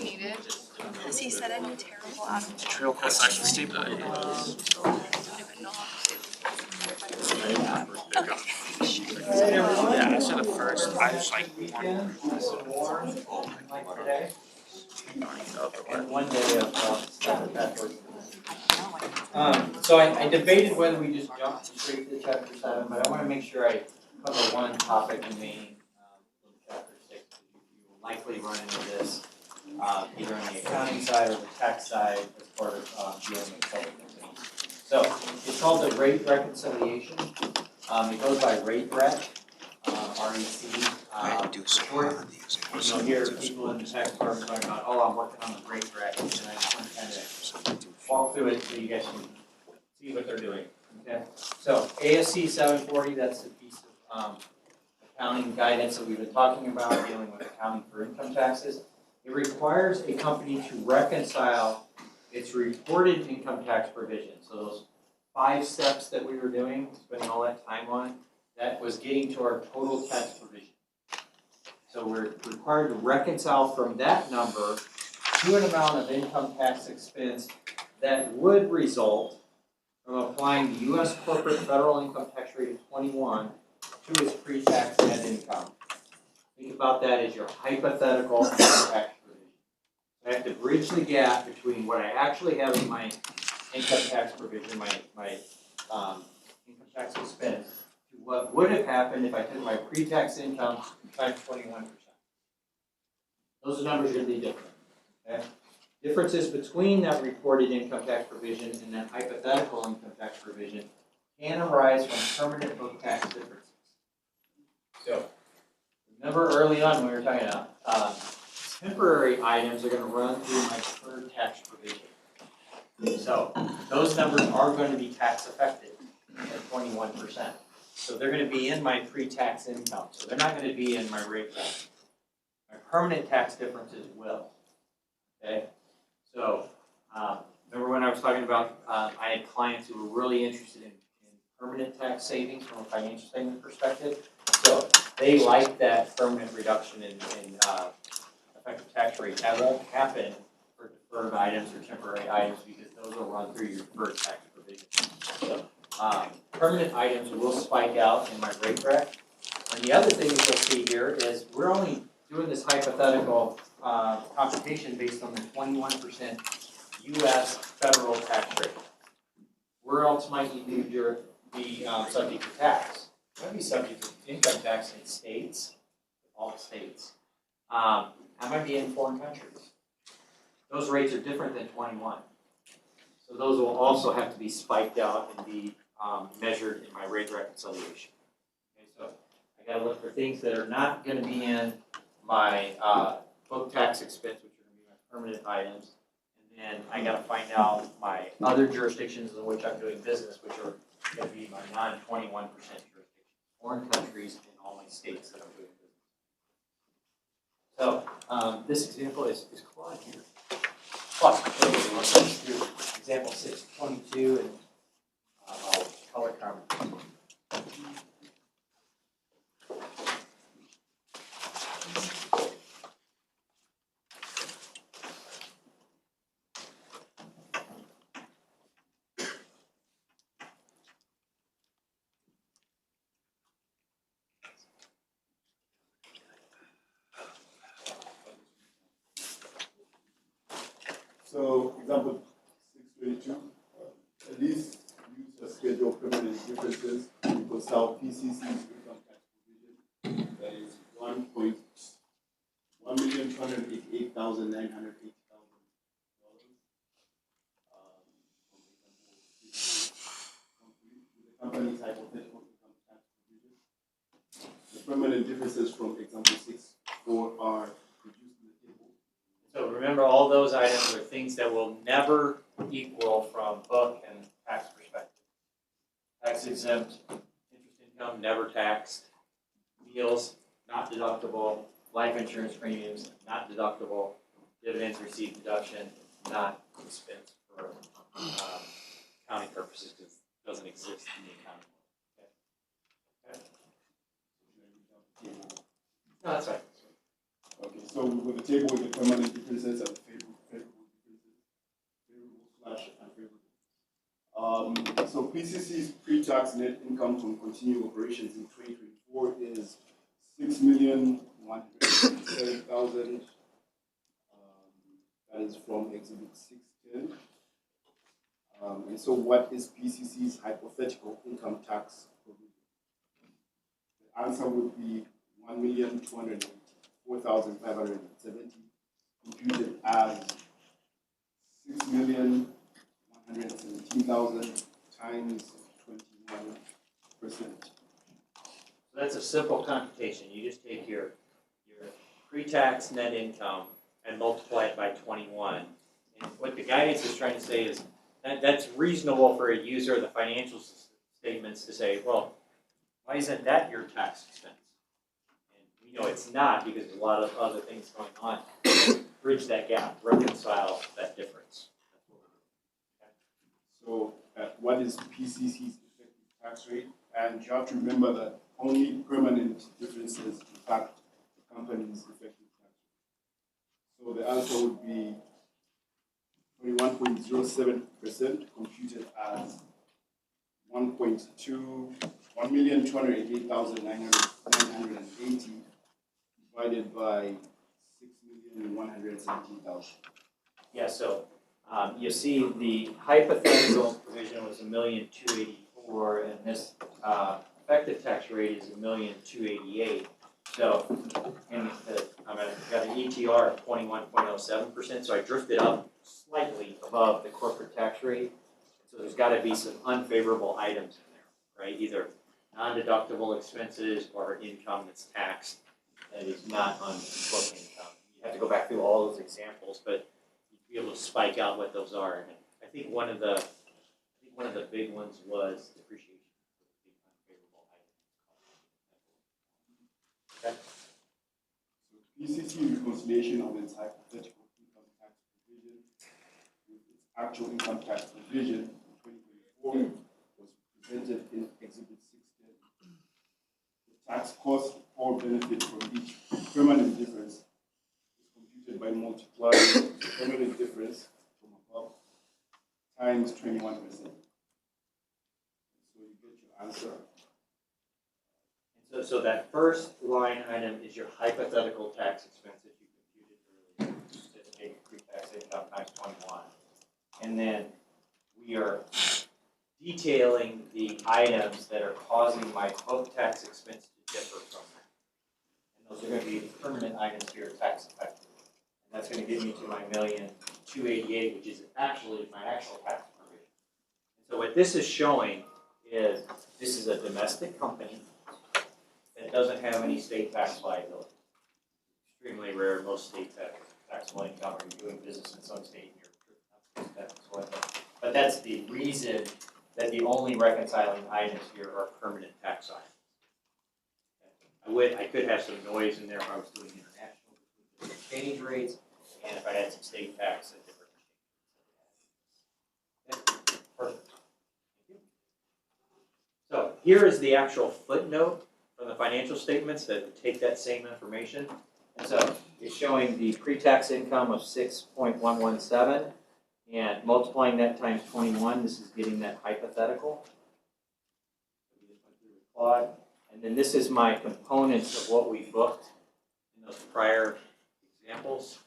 needed. Because he said I'm terrible out of Trail quest actually stable. I don't even know how to Yeah, so the first, I was like one. And one day of stuff that so I debated whether we just jump straight to chapter 7, but I want to make sure I cover one topic in main from chapter 6. You will likely run into this either on the accounting side or the tax side as part of dealing with public companies. So it's called the rate reconciliation. It goes by rate rec, REC. You'll hear people in the tax department talking about, oh, I'm working on the rate rec, and I just want to kind of walk through it so you guys can see what they're doing. Okay. So ASC 740, that's the piece of accounting guidance that we've been talking about, dealing with accounting for income taxes. It requires a company to reconcile its reported income tax provision. So those 5 steps that we were doing, spending all that time on, that was getting to our total tax provision. So we're required to reconcile from that number to an amount of income tax expense that would result from applying the U.S. corporate federal income tax rate of 21 to its pre-tax net income. Think about that as your hypothetical income tax provision. I have to bridge the gap between what I actually have in my income tax provision, my income tax expense, to what would have happened if I took my pre-tax income times 21%. Those numbers are going to be different. Okay? Differences between that reported income tax provision and that hypothetical income tax provision can arise from permanent book tax differences. So, remember early on when we were talking about temporary items are going to run through my deferred tax provision. So, those numbers are going to be tax effective at 21%. So, they're going to be in my pre-tax income. So, they're not going to be in my rate rec. My permanent tax differences will. Okay? So, remember when I was talking about I had clients who were really interested in permanent tax savings from a financial statement perspective. So, they like that permanent reduction in effective tax rate. That won't happen for deferred items or temporary items because those will run through your deferred tax provision. So, permanent items will spike out in my rate rec. And the other thing that you'll see here is we're only doing this hypothetical computation based on the 21% U.S. federal tax rate. We're ultimately going to be subject to tax. We're going to be subject to income tax in states, all states. I might be in foreign countries. Those rates are different than 21. So those will also have to be spiked out and be measured in my rate reconciliation. Okay, so I got to look for things that are not going to be in my book tax expense, which are going to be my permanent items, and then I got to find out my other jurisdictions in which I'm doing business, which are going to be my non-21% jurisdictions, foreign countries, and all my states that I'm doing business. So this example is Claude here. Plus, example 622, and I'll color comment. So, example 622, at least use a schedule of permanent differences equals how PCC's income tax provision, that is $1,288,980,000. The company's hypothetical income tax provision. The permanent differences from example 6.4 are produced in the table. So remember, all those items are things that will never equal from book and tax perspective. Tax exempt, interest income never taxed, meals not deductible, life insurance premiums not deductible, dividends received deduction not expense for accounting purposes because it doesn't exist in the accounting. Okay. No, that's right. Okay, So with the table with the permanent differences and the favorable differences, favorable/unfavorable. So PCC's pre-tax net income from continuing operations in 2024 is $6,107,000. That is from Exhibit 610. And so what is PCC's hypothetical income tax provision? The answer would be $1,284,570 computed as $6,117,000 times 21%. So that's a simple computation. You just take your pre-tax net income and multiply it by 21. And what the guidance is trying to say is that's reasonable for a user of the financial statements to say, well, why isn't that your tax expense? And we know it's not because there's a lot of other things going on. Bridge that gap, reconcile that difference. So what is PCC's effective tax rate? And you have to remember that only permanent differences impact the company's effective tax rate. So the answer would be 21.07% computed as 1,288,980 divided by 6,117,000. Yeah, so you see the hypothetical provision was $1,284,000, and this effective tax rate is $1,288,000. So, and I've got an ETR of 21.07%, so I drifted up slightly above the corporate tax rate. So there's got to be some unfavorable items in there, right? Either non-deductible expenses or income that's taxed that is not on book income. You have to go back through all those examples, but you'd be able to spike out what those are. And I think one of the big ones was depreciation. Unfavorable item. Okay. So PCC reconciliation of its hypothetical income tax provision with its actual income tax provision in 2024 was presented in Exhibit 610. The tax cost or benefit from each permanent difference is computed by multiplying the permanent difference from above times 21%. So you get your answer. So that first line item is your hypothetical tax expense that you computed earlier. Just take pre-tax income times 21. And then we are detailing the items that are causing my book tax expense to differ from that. And those are going to be the permanent items here, tax effective. And that's going to get me to my $1,288,000, which is actually my actual tax provision. And so what this is showing is this is a domestic company that doesn't have any state tax liability. Extremely rare, most state taxable income, or you're doing business in some state and you're taxable. But that's the reason that the only reconciling items here are permanent tax items. I could have some noise in there if I was doing international exchange rates, and if I had some state tax at different exchange rates. Okay, perfect. Thank you. So here is the actual footnote from the financial statements that take that same information. And so it's showing the pre-tax income of 6.117 and multiplying that times 21, this is getting that hypothetical. And then this is my components of what we booked in those prior examples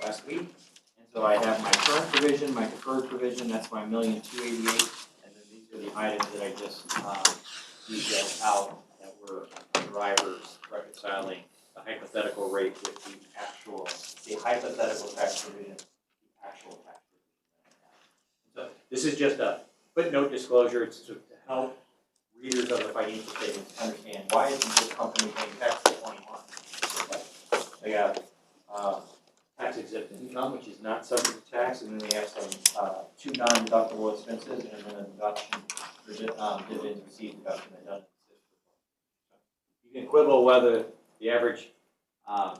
last week. And so I have my current provision, my deferred provision, that's my $1,288,000, and then these are the items that I just detailed out that were drivers reconciling the hypothetical rate with the hypothetical tax provision, the actual tax provision. So this is just a footnote disclosure. It's to help readers of the financial statements understand why isn't this company paying tax at 21. They have tax exempt income, which is not subject to tax, and then they have some two non-deductible expenses, and then a deduction for dividends received deduction that doesn't exist. You can quibble whether the average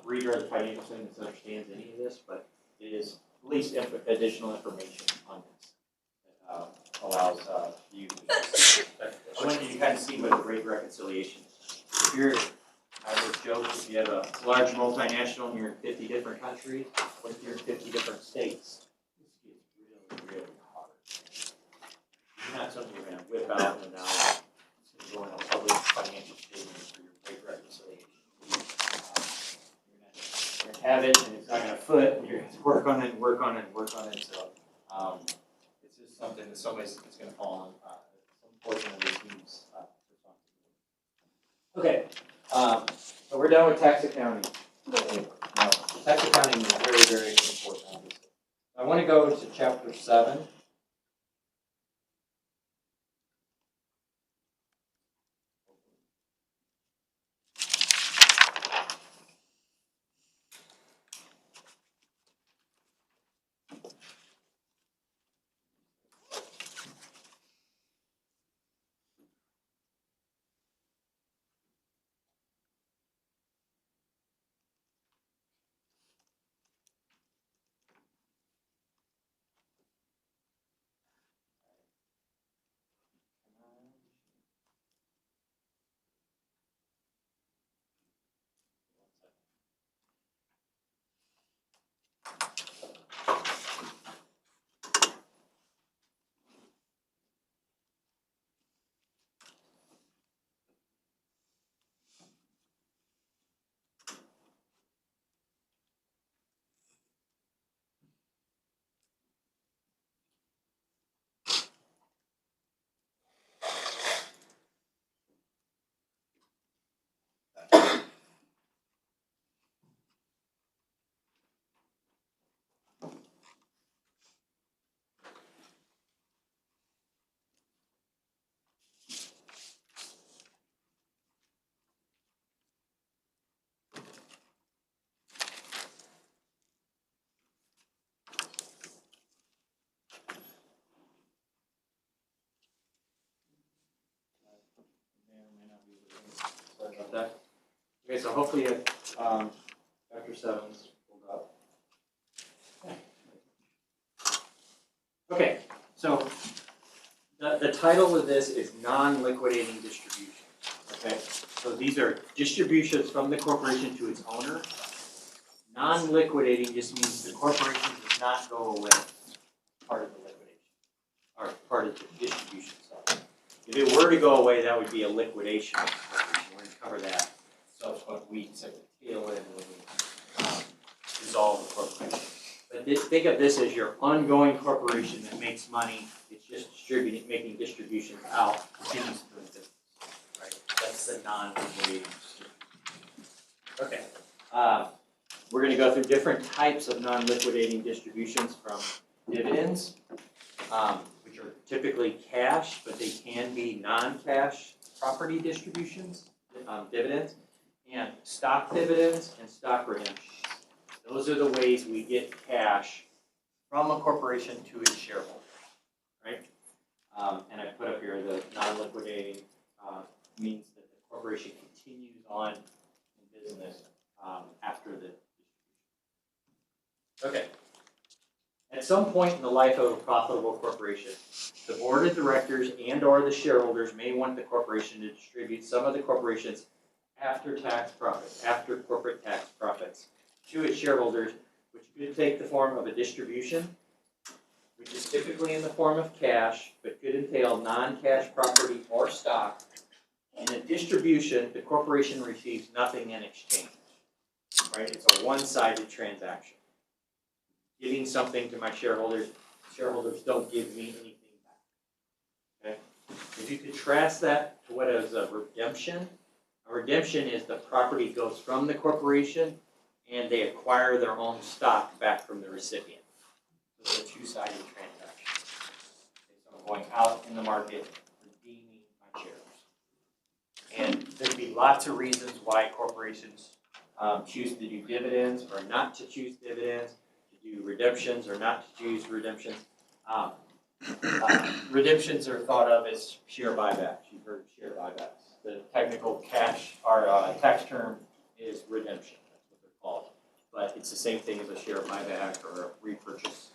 reader of the financial statements understands any of this, but it is at least additional information on this that allows you to. I wanted you to kind of see what a rate reconciliation is. If you're I would joke if you have a large multinational and you're in 50 different countries, what if you're in 50 different states? This gets really, really hard. It's not something you're gonna whip out and now it's going on public financial statements for your rate reconciliation. You're gonna have it and it's not gonna foot and you're gonna have to work on it and work on it and work on it, so, it's just something that somebody's, it's gonna fall on, some portion of the team's, responsibility. Okay, so we're done with tax accounting. Now, tax accounting is very, very important, obviously. I want to go to chapter 7. Sorry about that. Okay, so hopefully chapter 7 is pulled up. Okay, so the title of this is non-liquidating distribution. Okay, so these are distributions from the corporation to its owner. Non-liquidating just means the corporation does not go away, part of the liquidation, or part of the distribution side. If it were to go away, that would be a liquidation of the corporation. We're going to cover that subsequent weeks at the tail end when we dissolve the corporation. But think of this as your ongoing corporation that makes money. It's just distributing, making distributions out, continues to do business. Right? That's the non-liquidating distribution. Okay. We're going to go through different types of non-liquidating distributions from dividends, which are typically cash, but they can be non-cash property distributions, dividends, and stock dividends and stock redemptions. Those are the ways we get cash from a corporation to its shareholder, right? And I put up here the non-liquidating means that the corporation continues on in business after the distribution. Okay. At some point in the life of a profitable corporation, the board of directors and/or the shareholders may want the corporation to distribute some of the corporation's after-tax profits, after corporate tax profits, to its shareholders, which could take the form of a distribution, which is typically in the form of cash, but could entail non-cash property or stock. In a distribution, the corporation receives nothing in exchange, right? It's a one-sided transaction. Giving something to my shareholders, shareholders don't give me anything back, okay? If you contrast that to what is a redemption is the property goes from the corporation and they acquire their own stock back from the recipient. So it's a two-sided transaction. Okay, so I'm going out in the market, redeeming my shares. And there'd be lots of reasons why corporations choose to do dividends or not to choose dividends, to do redemptions or not to choose redemptions. Redemptions are thought of as share buybacks. You've heard of share buybacks. The technical tax term is redemption. That's what they're called. But it's the same thing as a share buyback or a repurchase,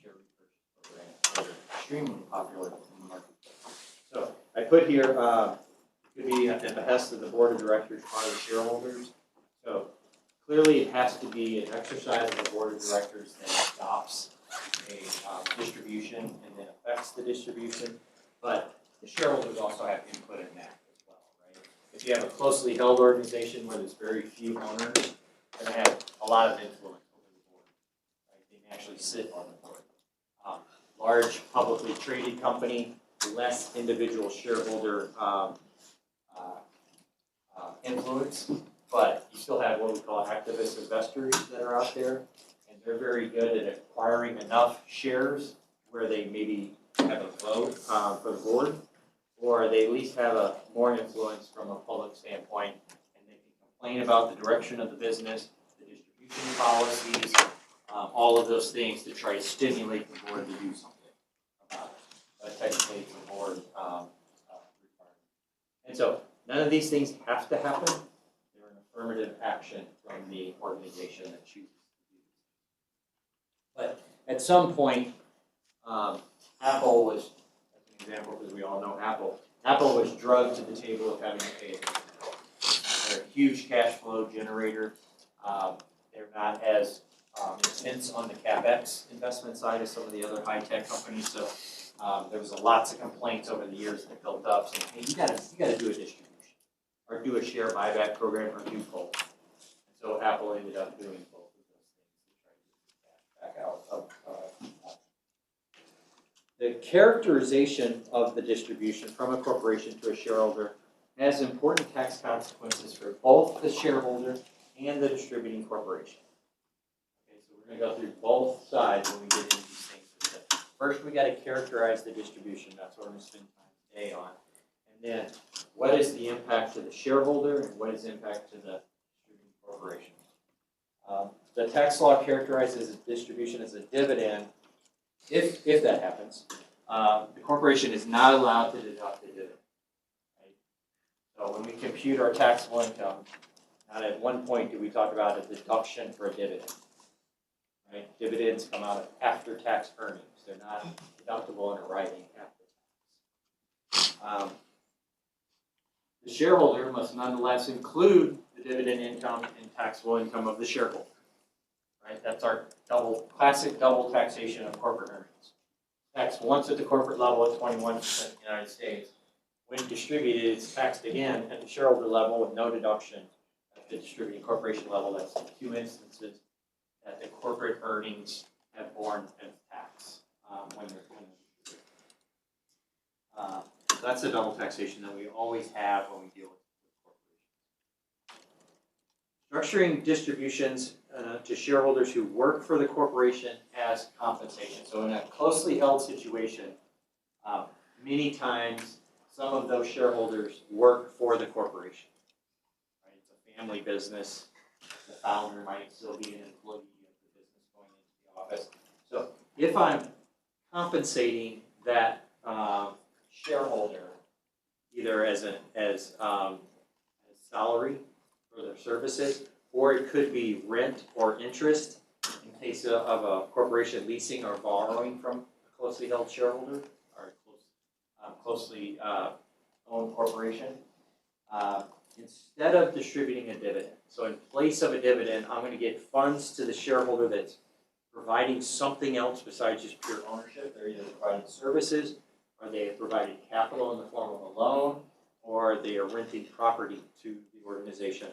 share repurchase program. They're extremely popular in the marketplace. So I put here could be at the behest of the board of directors by the shareholders. So clearly it has to be an exercise of the board of directors that adopts a distribution and then affects the distribution. But the shareholders also have input in that as well, right? If you have a closely held organization where there's very few owners, they're gonna have a lot of influence over the board, right? They can actually sit on the board. Large publicly traded company, less individual shareholder influence, but you still have what we call activist investors that are out there, and they're very good at acquiring enough shares where they maybe have a vote for the board, or they at least have a more influence from a public standpoint, and they can complain about the direction of the business, the distribution policies, all of those things to try to stimulate the board to do something about it. But technically, it's a board requirement. And so none of these things have to happen. They're an affirmative action from the organization that chooses to do this. But at some point, Apple was, as an example, because we all know Apple, Apple was drugged to the table of having to pay it. They're a huge cash flow generator. They're not as intense on the CapEx investment side as some of the other high-tech companies. So there was lots of complaints over the years that built up saying, hey, you gotta do a distribution, or do a share buyback program, or do both. And so Apple ended up doing both of those things to try to get cash back out of the characterization of the distribution from a corporation to a shareholder has important tax consequences for both the shareholder and the distributing corporation. Okay, so we're going to go through both sides when we get into these things. First, we got to characterize the distribution. That's what we're going to spend time today on. And then, what is the impact to the shareholder and what is the impact to the distributing corporation? The tax law characterizes a distribution as a dividend. If that happens, the corporation is not allowed to deduct the dividend. Right? So when we compute our taxable income, not at one point do we talk about a deduction for a dividend. Right? Dividends come out of after-tax earnings. They're not deductible in a writing after tax. The shareholder must nonetheless include the dividend income and taxable income of the shareholder. Right? That's our classic double taxation of corporate earnings. Taxed once at the corporate level at 21% in the United States. When distributed, it's taxed again at the shareholder level with no deduction at the distributing corporation level. That's the two instances that the corporate earnings have borne as tax when they're distributed. So that's the double taxation that we always have when we deal with corporations. Structuring distributions to shareholders who work for the corporation as compensation. So in a closely held situation, many times some of those shareholders work for the corporation. Right? It's a family business. The founder might still be an employee of the business going into the office. So if I'm compensating that shareholder either as salary for their services, or it could be rent or interest in case of a corporation leasing or borrowing from a closely held shareholder or a closely owned corporation. Instead of distributing a dividend, so in place of a dividend, I'm going to get funds to the shareholder that's providing something else besides just pure ownership. They're either providing services, or they have provided capital in the form of a loan, or they are renting property to the organization.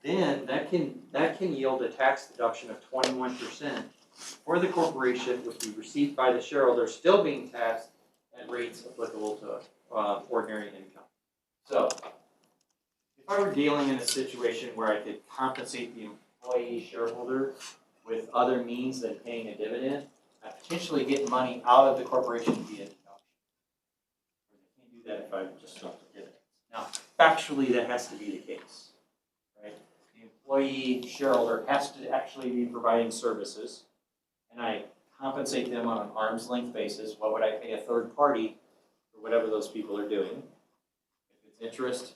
Then that can yield a tax deduction of 21% for the corporation, which be received by the shareholder, still being taxed at rates applicable to ordinary income. So, if I were dealing in a situation where I could compensate the employee shareholder with other means than paying a dividend, I potentially get money out of the corporation via deduction. I can't do that if I just don't do dividends. Now, factually, that has to be the case. Right? The employee shareholder has to actually be providing services, and I compensate them on an arm's length basis. What would I pay a third party for whatever those people are doing? If it's interest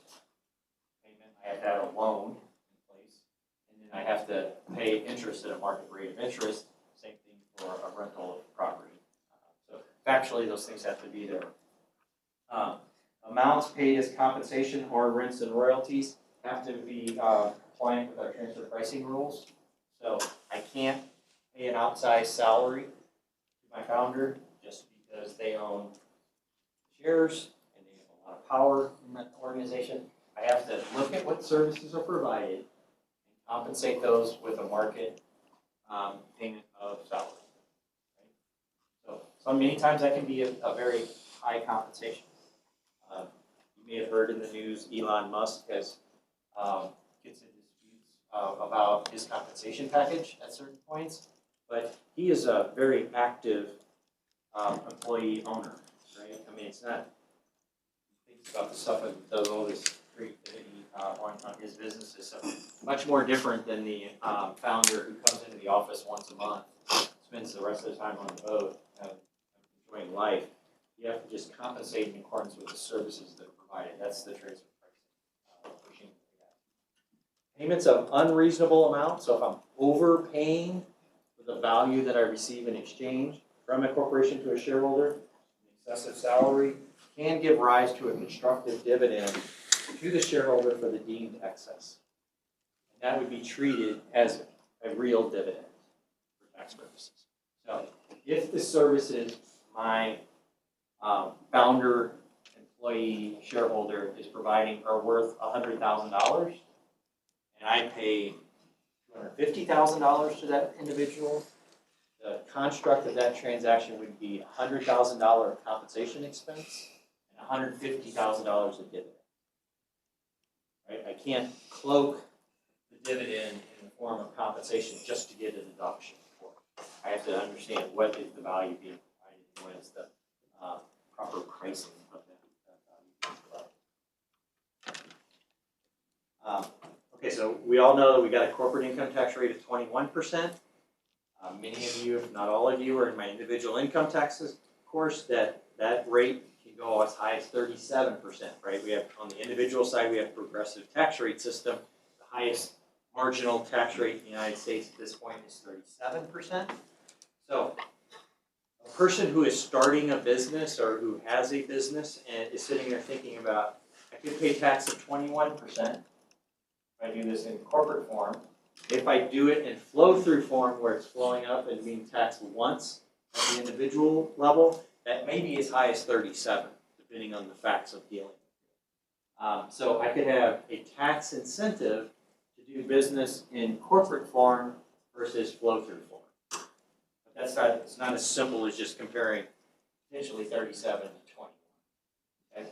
payment, I have to have a loan in place, and then I have to pay interest at a market rate of interest. Same thing for a rental of property. So factually, those things have to be there. Amounts paid as compensation or rents and royalties have to be compliant with our transfer pricing rules. So I can't pay an outsized salary to my founder just because they own shares and they have a lot of power in that organization. I have to look at what services are provided and compensate those with a market payment of salary. Right? So many times that can be a very high compensation. You may have heard in the news Elon Musk has gets in disputes about his compensation package at certain points, but he is a very active employee owner, right? I mean, it's not, thinks about the stuff and does all this creativity on his businesses, so much more different than the founder who comes into the office once a month, spends the rest of the time on the boat, enjoying life. You have to just compensate in accordance with the services that are provided. That's the transfer pricing regime. Payments of unreasonable amount, so if I'm overpaying for the value that I receive in exchange from a corporation to a shareholder, excessive salary can give rise to a constructive dividend to the shareholder for the deemed excess. And that would be treated as a real dividend for tax purposes. So if the services my founder, employee, shareholder is providing are worth $100,000, and I pay $250,000 to that individual, the construct of that transaction would be $100,000 compensation expense and $150,000 of dividend. Right? I can't cloak the dividend in the form of compensation just to get a deduction for it. I have to understand what is the value being provided and what is the proper pricing of that value. Okay, so we all know that we got a corporate income tax rate of 21%. Many of you, if not all of you, are in my individual income taxes course. That rate can go as high as 37%. Right? We have on the individual side, we have progressive tax rate system. The highest marginal tax rate in the United States at this point is 37%. So a person who is starting a business or who has a business and is sitting there thinking about, I could pay tax of 21% if I do this in corporate form. If I do it in flow-through form where it's flowing up and being taxed once at the individual level, that may be as high as 37, depending on the facts of dealing. So I could have a tax incentive to do business in corporate form versus flow-through form. But that's not, it's not as simple as just comparing potentially 37 to 21. Okay?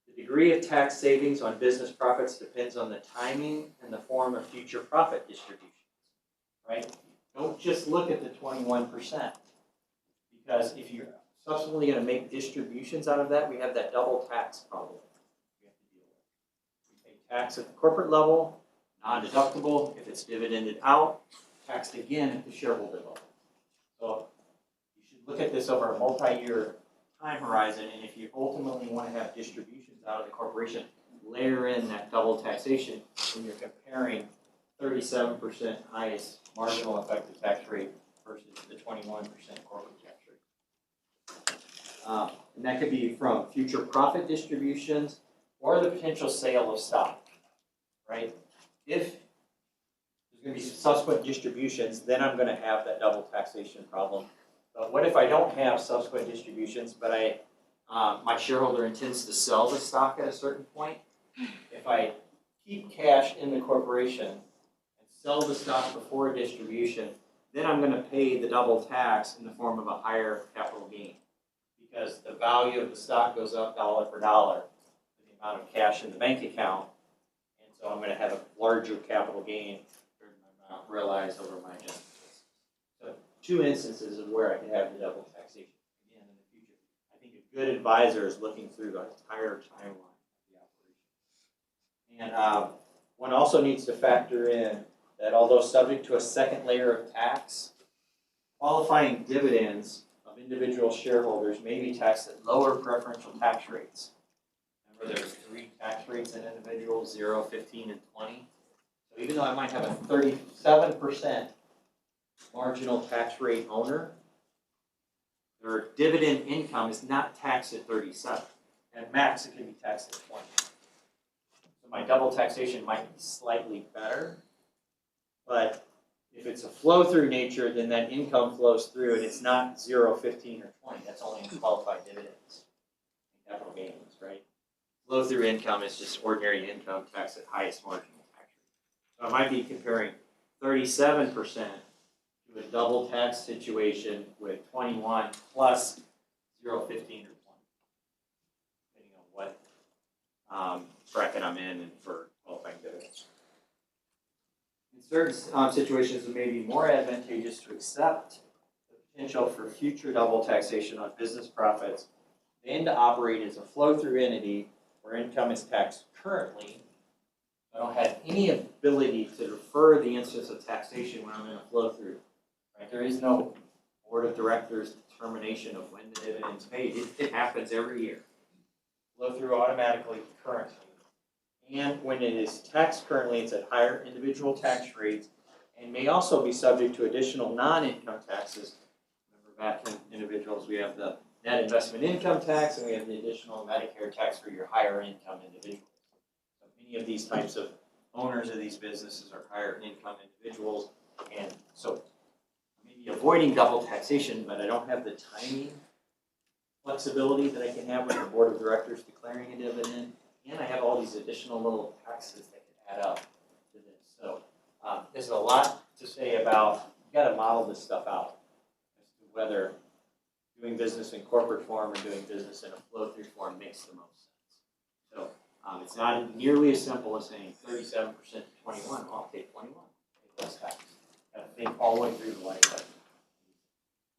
The degree of tax savings on business profits depends on the timing and the form of future profit distributions. Right? Don't just look at the 21%. Because if you're subsequently going to make distributions out of that, we have that double tax problem we have to deal with. We pay tax at the corporate level, non-deductible if it's dividended out, taxed again at the shareholder level. So you should look at this over a multi-year time horizon, and if you ultimately want to have distributions out of the corporation, layer in that double taxation when you're comparing 37% highest marginal effective tax rate versus the 21% corporate tax rate. And that could be from future profit distributions or the potential sale of stock, right? If there's going to be subsequent distributions, then I'm going to have that double taxation problem. But what if I don't have subsequent distributions, but my shareholder intends to sell the stock at a certain point? If I keep cash in the corporation and sell the stock before a distribution, then I'm going to pay the double tax in the form of a higher capital gain. Because the value of the stock goes up dollar for dollar with the amount of cash in the bank account. And so I'm going to have a larger capital gain realized over my investment. So 2 instances of where I could have the double taxation again in the future. I think a good advisor is looking through the entire timeline of the operation. And one also needs to factor in that although subject to a second layer of tax, qualifying dividends of individual shareholders may be taxed at lower preferential tax rates. Remember, there's 3 tax rates in individuals, 0, 15, and 20. So even though I might have a 37% marginal tax rate owner, their dividend income is not taxed at 37. At max, it can be taxed at 20. So my double taxation might be slightly better, but if it's a flow-through nature, then that income flows through and it's not 0, 15, or 20. That's only in qualified dividends and capital gains, right? Flow-through income is just ordinary income tax at highest marginal tax rate. So I might be comparing 37% to a double tax situation with 21 plus 0, 15, or 20, depending on what bracket I'm in and for qualifying dividends. In certain situations, it may be more advantageous to accept the potential for future double taxation on business profits than to operate as a flow-through entity where income is taxed currently. I don't have any ability to defer the instance of taxation when I'm in a flow-through. Right? There is no board of directors determination of when the dividend's paid. It happens every year. Flow-through automatically currently. And when it is taxed currently, it's at higher individual tax rates and may also be subject to additional non-income taxes. Remember back in individuals, we have the net investment income tax and we have the additional Medicare tax for your higher income individuals. So many of these types of owners of these businesses are higher income individuals, and so maybe avoiding double taxation, but I don't have the timing flexibility that I can have with the board of directors declaring a dividend. And I have all these additional little taxes that can add up to this. So there's a lot to say about, you got to model this stuff out as to whether doing business in corporate form or doing business in a flow-through form makes the most sense. So it's not nearly as simple as saying 37% to 21. I'll take 21. Take less tax. Got to think all the way through the life cycle.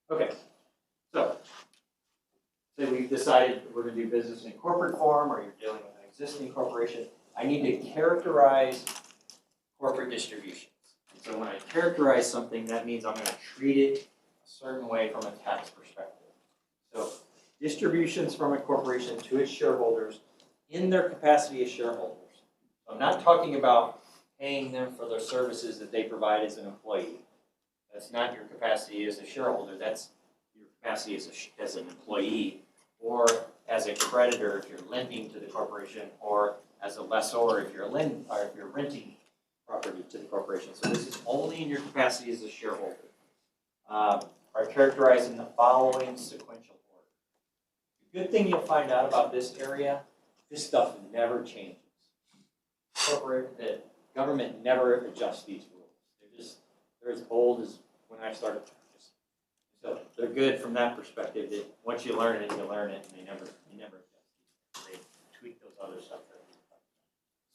Okay, so say we've decided we're going to do business in corporate form, or you're dealing with an existing corporation. I need to characterize corporate distributions. And so when I characterize something, that means I'm going to treat it a certain way from a tax perspective. So distributions from a corporation to its shareholders in their capacity as shareholders. So I'm not talking about paying them for their services that they provide as an employee. That's not your capacity as a shareholder. That's your capacity as an employee, or as a creditor if you're lending to the corporation, or as a lessor if you're renting property to the corporation. So this is only in your capacity as a shareholder. Are characterized in the following sequential order. The good thing you'll find out about this area, this stuff never changes. The government never adjusts these rules. They're as old as when I started practice. So they're good from that perspective that once you learn it, you learn it, and they never adjust. They tweak those other stuff.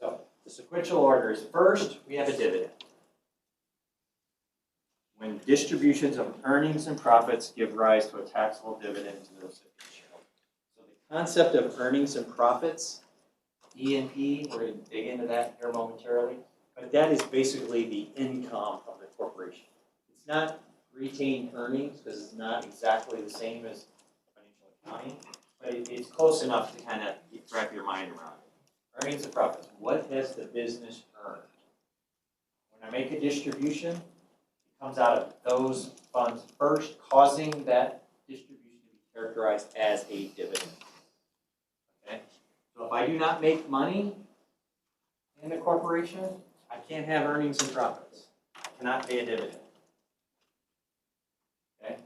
So the sequential order is first, we have a dividend. When distributions of earnings and profits give rise to a taxable dividend to the recipient shareholder. So the concept of earnings and profits, E&P, we're going to dig into that here momentarily, but that is basically the income of the corporation. It's not retained earnings, because it's not exactly the same as financial accounting, but it's close enough to kind of wrap your mind around it. Earnings and profits, what has the business earned? When I make a distribution, it comes out of those funds first, causing that distribution to be characterized as a dividend. Okay? So if I do not make money in the corporation, I can't have earnings and profits. I cannot pay a dividend. Okay?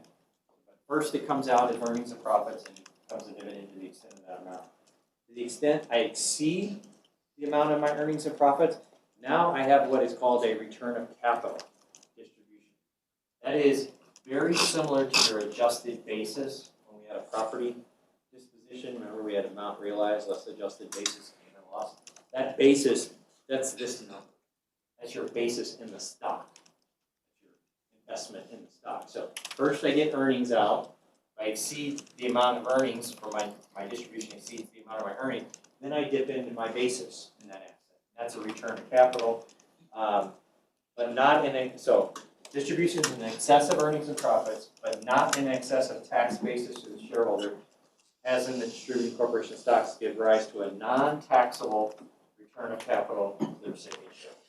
But first it comes out as earnings and profits, and it becomes a dividend to the extent of that amount. To the extent I exceed the amount of my earnings and profits, now I have what is called a return of capital distribution. That is very similar to your adjusted basis when we had a property disposition. Remember, we had amount realized less adjusted basis gain or loss. That basis, that's this number. That's your basis in the stock. That's your investment in the stock. So first I get earnings out. If I exceed the amount of earnings for my distribution exceeds the amount of my earnings, then I dip into my basis in that asset. That's a return of capital, but not so distributions in excess of earnings and profits, but not in excess of tax basis to the shareholder, as in the distributing corporation stocks, give rise to a non-taxable return of capital to the recipient shareholder.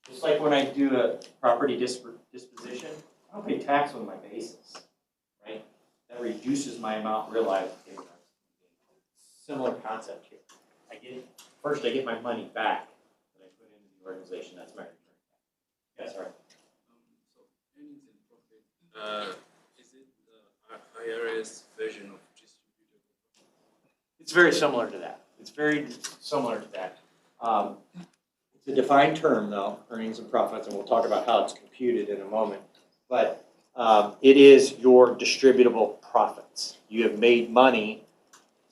Just like when I do a property disposition, I don't pay tax on my basis, right? That reduces my amount realized. Similar concept here. First I get my money back that I put into the organization. That's my return. Yes, right. So earnings and profit, is it the IRS version of distributable profit? It's very similar to that. It's very similar to that. It's a defined term though, earnings and profits, and we'll talk about how it's computed in a moment. But it is your distributable profits. You have made money,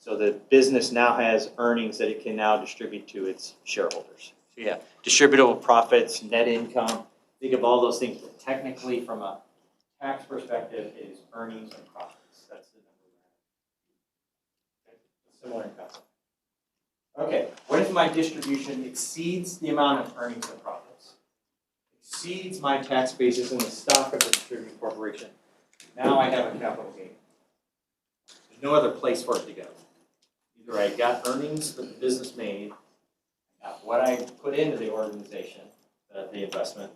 so the business now has earnings that it can now distribute to its shareholders. So yeah, distributable profits, net income, think of all those things, but technically from a tax perspective, it is earnings and profits. That's the number. Similar in concept. Okay, what if my distribution exceeds the amount of earnings and profits? Exceeds my tax basis in the stock of the distributing corporation. Now I have a capital gain. There's no other place for it to go. Either I got earnings that the business made, I got what I put into the organization, the investment.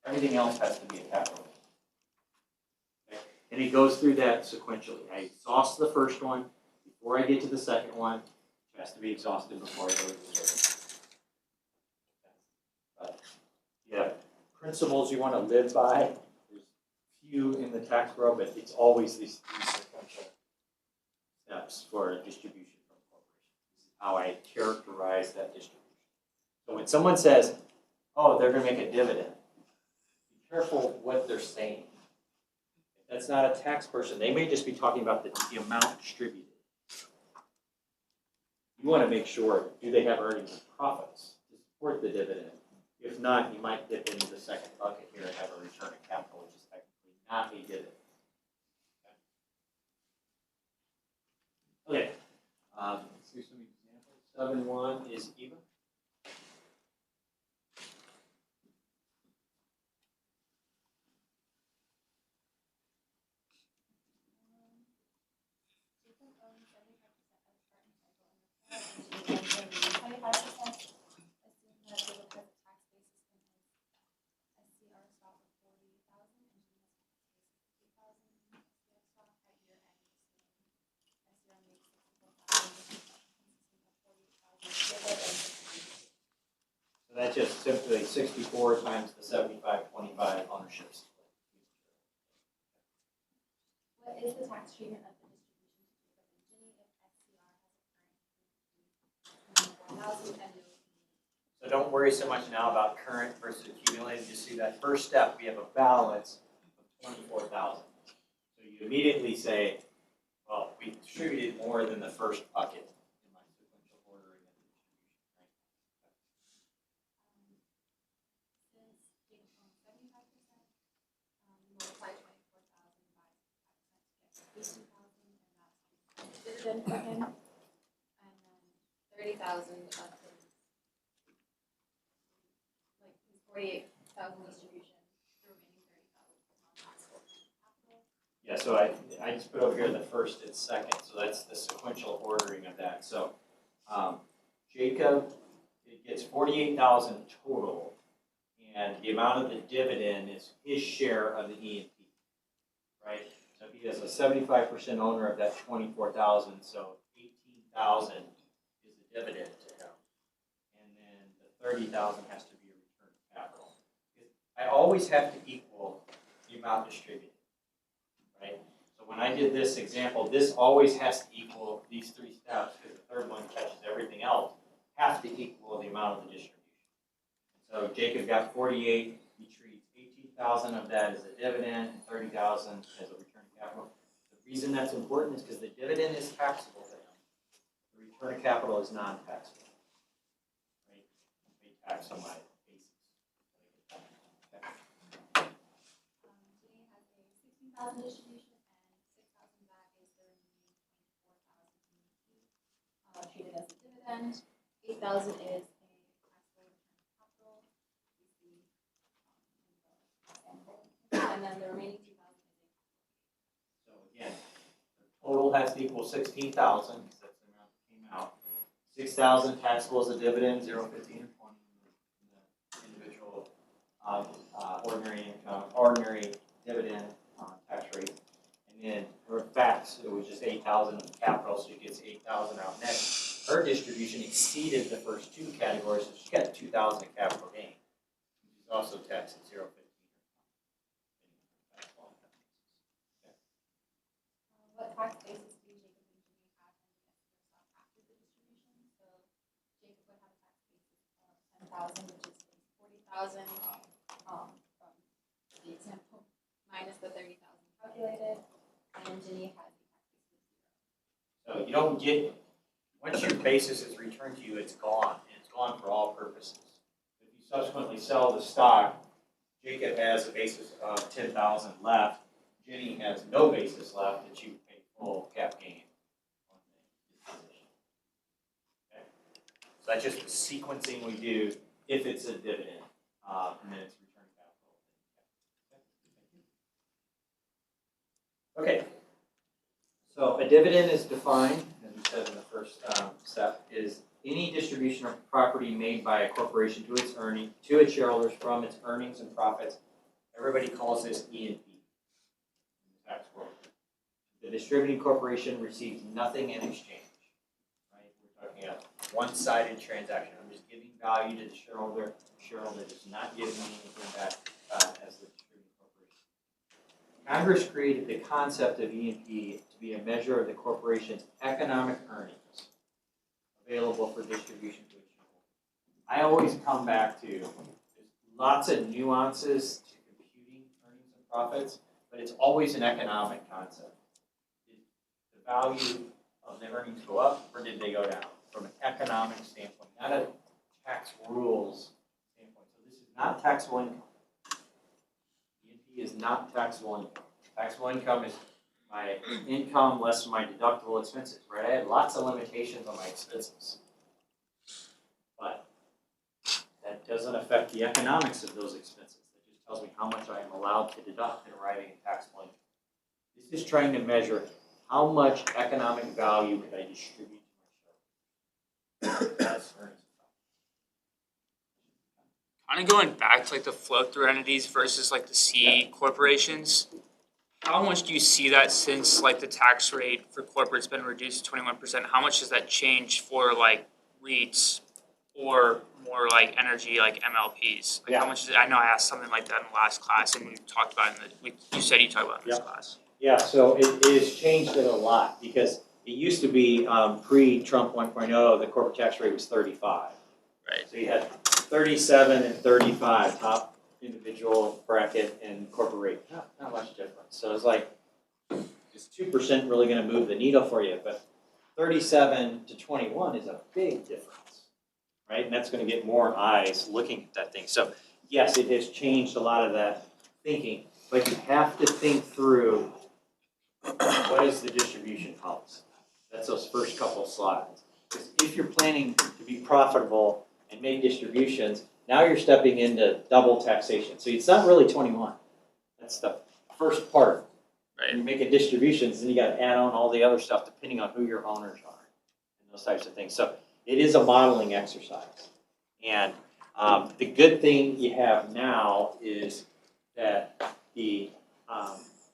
Everything else has to be a capital gain. Okay? And it goes through that sequentially. I exhaust the first one before I get to the second one. It has to be exhausted before I go to the third. But you have principles you want to live by. There's few in the tax world, but it's always these sequential steps for a distribution from a corporation. This is how I characterize that distribution. So when someone says, oh, they're going to make a dividend, be careful what they're saying. If that's not a tax person, they may just be talking about the amount distributed. You want to make sure, do they have earnings and profits to support the dividend? If not, you might dip into the second bucket here and have a return of capital, which is technically not a dividend. Okay, let's do some examples. 7-1 is Eva. So that's just simply 64 times the 75-25 ownership split. What is the tax treatment of the distribution to SCR has a current So don't worry so much now about current versus accumulated. You see that first step, we have a balance of 24,000. So you immediately say, well, we distributed more than the first bucket in my sequential ordering of the distribution, right? Since dividend for him, and then 30,000 of his, like his 48,000 distribution, the remaining 30,000 is non-taxable capital. Yeah, so I just put over here the first and second, so that's the sequential ordering of that. So Jacob, it gets 48,000 total, and the amount of the dividend is his share of the E&P, right? So he is a 75% owner of that 24,000, so 18,000 is the dividend to him, and then the 30,000 has to be a return of capital. I always have to equal the amount distributed, right? So when I did this example, this always has to equal these three steps, because the third one catches everything else, have to equal the amount of the distribution. So Jacob got 48, he treats 18,000 of that as a dividend, and 30,000 as a return of capital. The reason that's important is because the dividend is taxable to him. The return of capital is non-taxable. Right? They tax on my basis. Okay. Jenny has a 16,000 distribution and 6,000 back is the remaining 24,000 treated as a dividend. 8,000 is a taxable return of capital. And then the remaining 2,000 is a capital. So again, the total has to equal 16,000, because that's the amount that came out. 6,000 taxable as a dividend, 0, 15, or 20 in the individual ordinary income, ordinary dividend tax rate. And then for facts, it was just 8,000 capital, so she gets 8,000 out net. Her distribution exceeded the first two categories, so she got 2,000 in capital gain. She's also taxed at 0.15. What tax basis do Jacob and Jimmy have after the distribution? So Jacob would have a tax basis of 10,000, which is 40,000, from the example, minus the 30,000 calculated, and Ginny has a tax basis of 0. So you don't get, once your basis is returned to you, it's gone, and it's gone for all purposes. If you subsequently sell the stock, Jacob has a basis of 10,000 left, Jenny has no basis left, and she pay full cap gain on the disposition. Okay? So that's just the sequencing we do if it's a dividend, and then it's return capital. Okay. So a dividend is defined, as we said in the first step, is any distribution of property made by a corporation to its shareholders from its earnings and profits. Everybody calls this E&P in the tax world. The distributing corporation receives nothing in exchange. Right? We're talking about one-sided transaction. I'm just giving value to the shareholder. The shareholder does not give me anything back as the distributing corporation. Congress created the concept of E&P to be a measure of the corporation's economic earnings available for distribution to its shareholders. I always come back to there's lots of nuances to computing earnings and profits, but it's always an economic concept. Did the value of the earnings go up or did they go down? From an economic standpoint, not a tax rules standpoint. So this is not taxable income. E&P is not taxable income. Taxable income is my income less my deductible expenses, right? I have lots of limitations on my expenses. But that doesn't affect the economics of those expenses. That just tells me how much I am allowed to deduct in arriving at taxable income. This is trying to measure how much economic value could I distribute to my shareholders. That's earnings. Kind of going back to like the flow-through entities versus like the C corporations. How much do you see that since like the tax rate for corporate's been reduced to 21%? How much does that change for like REITs or more like energy like MLPs? Like how much is it? I know I asked something like that in the last class, and we talked about it in the. You said you talked about it in this class. Yeah, so it has changed it a lot because it used to be pre-Trump 1.0, the corporate tax rate was 35. Right. So you had 37 and 35 top individual bracket and corporate rate. Not much difference. So it's like, is 2% really going to move the needle for you? But 37 to 21 is a big difference, right? And that's going to get more eyes looking at that thing. So yes, it has changed a lot of that thinking, but you have to think through what is the distribution policy. That's those first couple slides. Because if you're planning to be profitable and make distributions, now you're stepping into double taxation. So it's not really 21. That's the first part. Right. You're making distributions, and you got to add on all the other stuff depending on who your owners are and those types of things. So it is a modeling exercise. And the good thing you have now is that the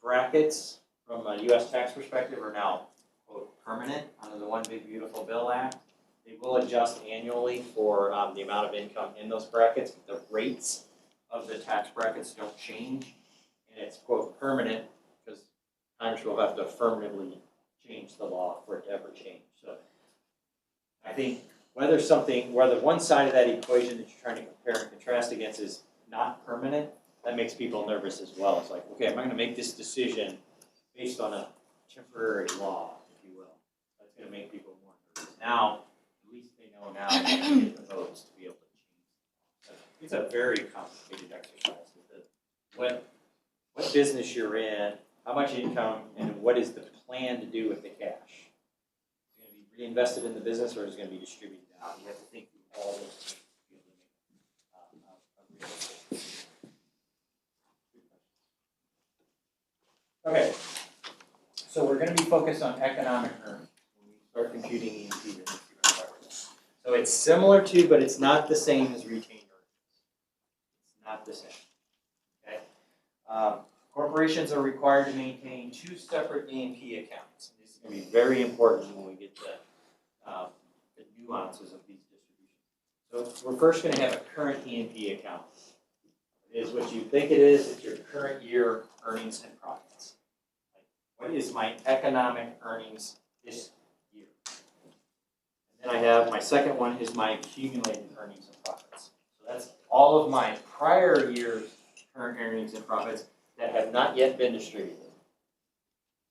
brackets from a U.S. tax perspective are now, quote, permanent under the One Big Beautiful Bill Act. They will adjust annually for the amount of income in those brackets, but the rates of the tax brackets don't change. And it's, quote, permanent because Congress will have to affirmatively change the law for it to ever change. So I think whether one side of that equation that you're trying to compare and contrast against is not permanent, that makes people nervous as well. It's like, okay, am I going to make this decision based on a temporary law, if you will? That's going to make people more nervous. Now, at least they know now they're going to get the votes to be able to change. So it's a very complicated exercise. What business you're in, how much income, and what is the plan to do with the cash? Is it going to be reinvested in the business, or is it going to be distributed out? You have to think through all those things to be able to make a real decision. Okay, so we're going to be focused on economic earnings when we start computing E&P. So it's similar to, but it's not the same as retained earnings. It's not the same. Okay. Corporations are required to maintain two separate E&P accounts. This is gonna be very important when we get to the nuances of these distributions. So we're first gonna have a current E&P account. It is what you think it is, it's your current year earnings and profits. What is my economic earnings this year? And then I have, my second one is my accumulated earnings and profits. So that's all of my prior year's current earnings and profits that have not yet been distributed.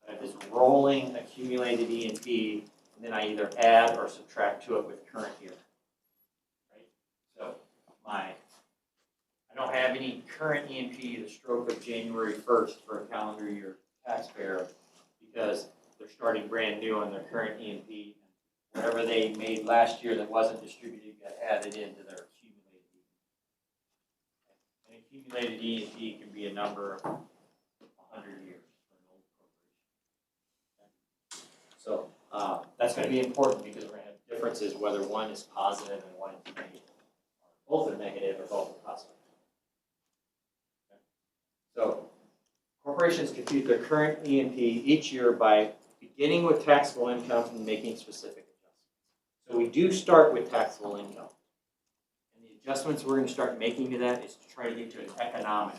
I have this rolling accumulated E&P, and then I either add or subtract to it with current year. Right? So I don't have any current E&P the stroke of January 1st for a calendar year taxpayer because they're starting brand new on their current E&P. Whatever they made last year that wasn't distributed got added into their accumulated E&P. An accumulated E&P can be a number of 100 years for an old corporation. So that's going to be important because we're going to have differences whether one is positive and one is negative. Both are negative or both are positive. So corporations compute their current E&P each year by beginning with taxable income and making specific adjustments. So we do start with taxable income. And the adjustments we're going to start making to that is to try to get to an economic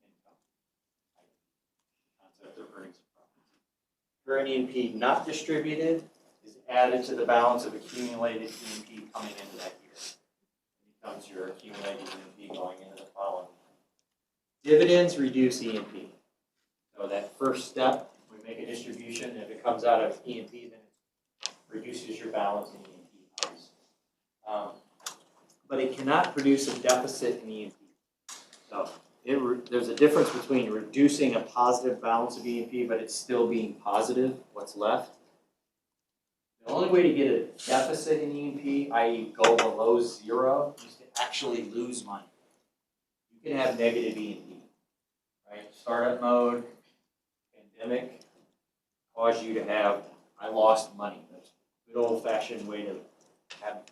income. Concept of earnings and profits. Current E&P not distributed is added to the balance of accumulated E&P coming into that year. It becomes your accumulated E&P going into the following. Dividends reduce E&P. So that first step, we make a distribution, and if it comes out of E&P, then it reduces your balance in E&P, obviously. But it cannot produce a deficit in E&P. So there's a difference between reducing a positive balance of E&P, but it's still being positive, what's left. The only way to get a deficit in E&P, i.e. go below zero, is to actually lose money. You can have negative E&P, right? Startup mode, pandemic, cause you to have, I lost money. That's a good old-fashioned way to have a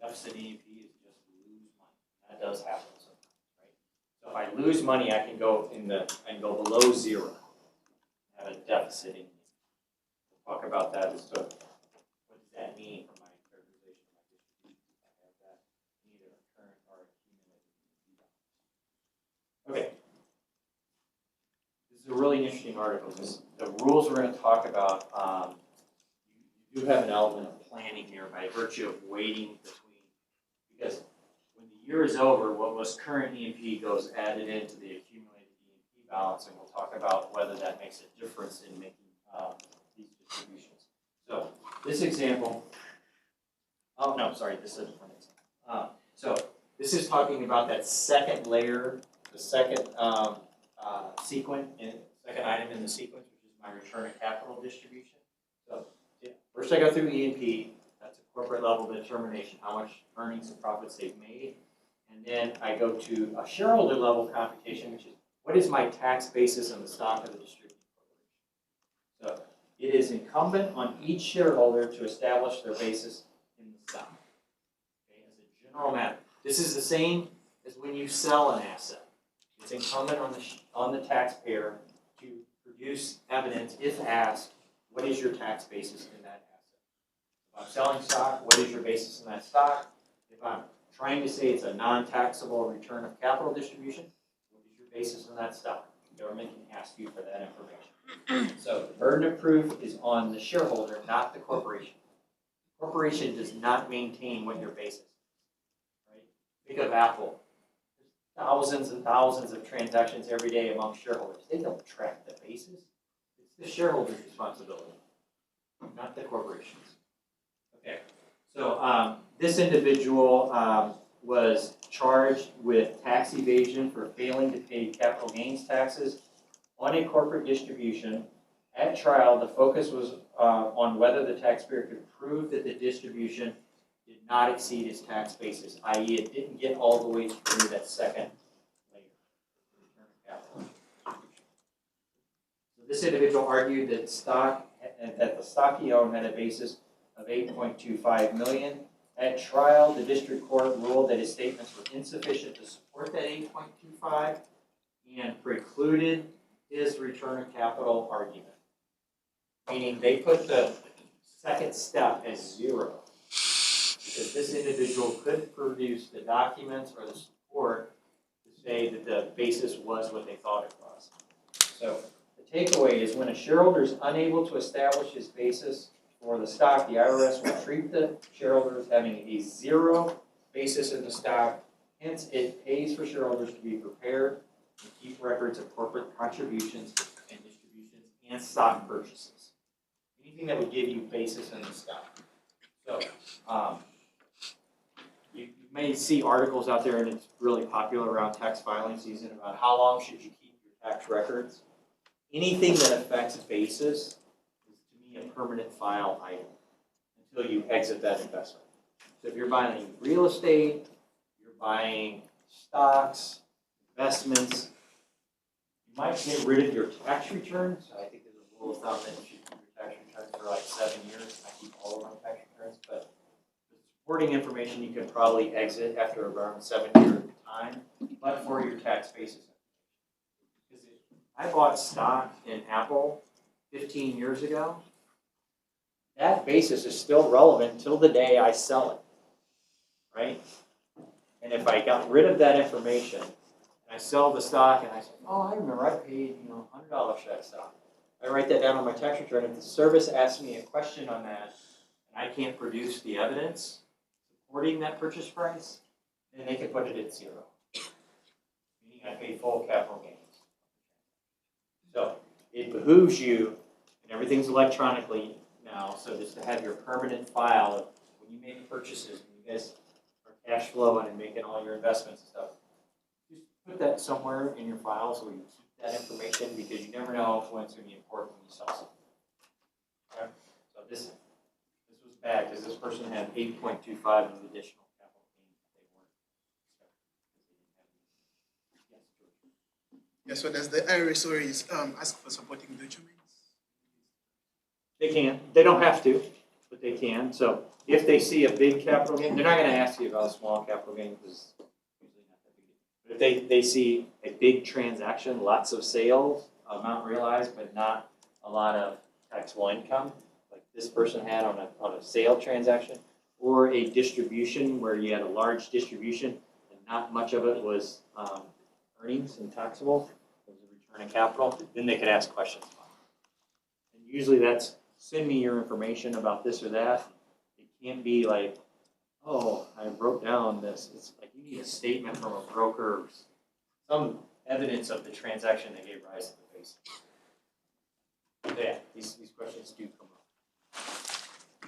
deficit E&P is just lose money. That does happen sometimes, right? So if I lose money, I can go below zero, have a deficit in E&P. We'll talk about that as to what does that mean for my characterization of my distribution if I have that in either a current or accumulated E&P balance. Okay. This is a really interesting article. The rules we're going to talk about, you do have an element of planning here by virtue of waiting between, because when the year is over, what was current E&P goes added into the accumulated E&P balance, and we'll talk about whether that makes a difference in making these distributions. So this example, this isn't one example. So this is talking about that second layer, the second second item in the sequence, which is my return of capital distribution. So first I go through E&P, that's a corporate level determination, how much earnings and profits they've made. And then I go to a shareholder level computation, which is what is my tax basis on the stock of the distributed corporation. So it is incumbent on each shareholder to establish their basis in the stock. Okay, as a general matter. This is the same as when you sell an asset. It's incumbent on the taxpayer to produce evidence, if asked, what is your tax basis in that asset? If I'm selling stock, what is your basis in that stock? If I'm trying to say it's a non-taxable return of capital distribution, what is your basis in that stock? The government can ask you for that information. So the burden of proof is on the shareholder, not the corporation. The corporation does not maintain what your basis is. Right? Think of Apple. Thousands and thousands of transactions every day among shareholders. They don't track the basis. It's the shareholder's responsibility, not the corporation's. Okay, so this individual was charged with tax evasion for failing to pay capital gains taxes on a corporate distribution. At trial, the focus was on whether the taxpayer could prove that the distribution did not exceed its tax basis, i.e. it didn't get all the way through that second layer, return of capital. So this individual argued that the stock he owned had a basis of $8.25 million. At trial, the district court ruled that his statements were insufficient to support that $8.25 and precluded his return of capital argument. meaning they put the second step as 0. Because this individual could produce the documents or the support to say that the basis was what they thought it was. So the takeaway is when a shareholder is unable to establish his basis for the stock, the IRS will treat the shareholder as having a 0 basis in the stock. Hence, it pays for shareholders to be prepared and keep records of corporate contributions and distributions and stock purchases. Anything that would give you basis in the stock. So, you may see articles out there, and it's really popular around tax filing season about how long should you keep your tax records. Anything that affects basis is to me a permanent file item until you exit that investment. So if you're buying real estate, you're buying stocks, investments, you might get rid of your tax returns. I think there's a rule of thumb that you should keep your tax returns for like 7 years. I keep all of my tax returns, but supporting information you can probably exit after around 7 year time, but for your tax basis. Because I bought stock in Apple 15 years ago. That basis is still relevant until the day I sell it, right? And if I got rid of that information and I sell the stock and I say, oh, I remember I paid $100 for that stock. I write that down on my tax return. If the service asks me a question on that and I can't produce the evidence supporting that purchase price, then they can put it at 0. Meaning I paid full capital gains. So it behooves you, and everything's electronically now, so just to have your permanent file of when you make purchases, when you guys are cash flowing and making all your investments and stuff, just put that somewhere in your files where you keep that information because you never know when it's going to be important when you sell something. Okay? So this was bad because this person had 8.25 of additional capital gains that they weren't expecting. Yeah, so does the IRS always ask for supporting documents? They can. They don't have to, but they can. So if they see a big capital gain, they're not going to ask you about a small capital gain because it's usually not that big. But if they see a big transaction, lots of sales, amount realized, but not a lot of taxable income, like this person had on a sale transaction, or a distribution where you had a large distribution and not much of it was earnings and taxable, it was a return on capital, then they could ask questions about it. And usually that's send me your information about this or that. It can't be like, oh, I wrote down this. It's like you need a statement from a broker, some evidence of the transaction that gave rise to the basis. So yeah, these questions do come up.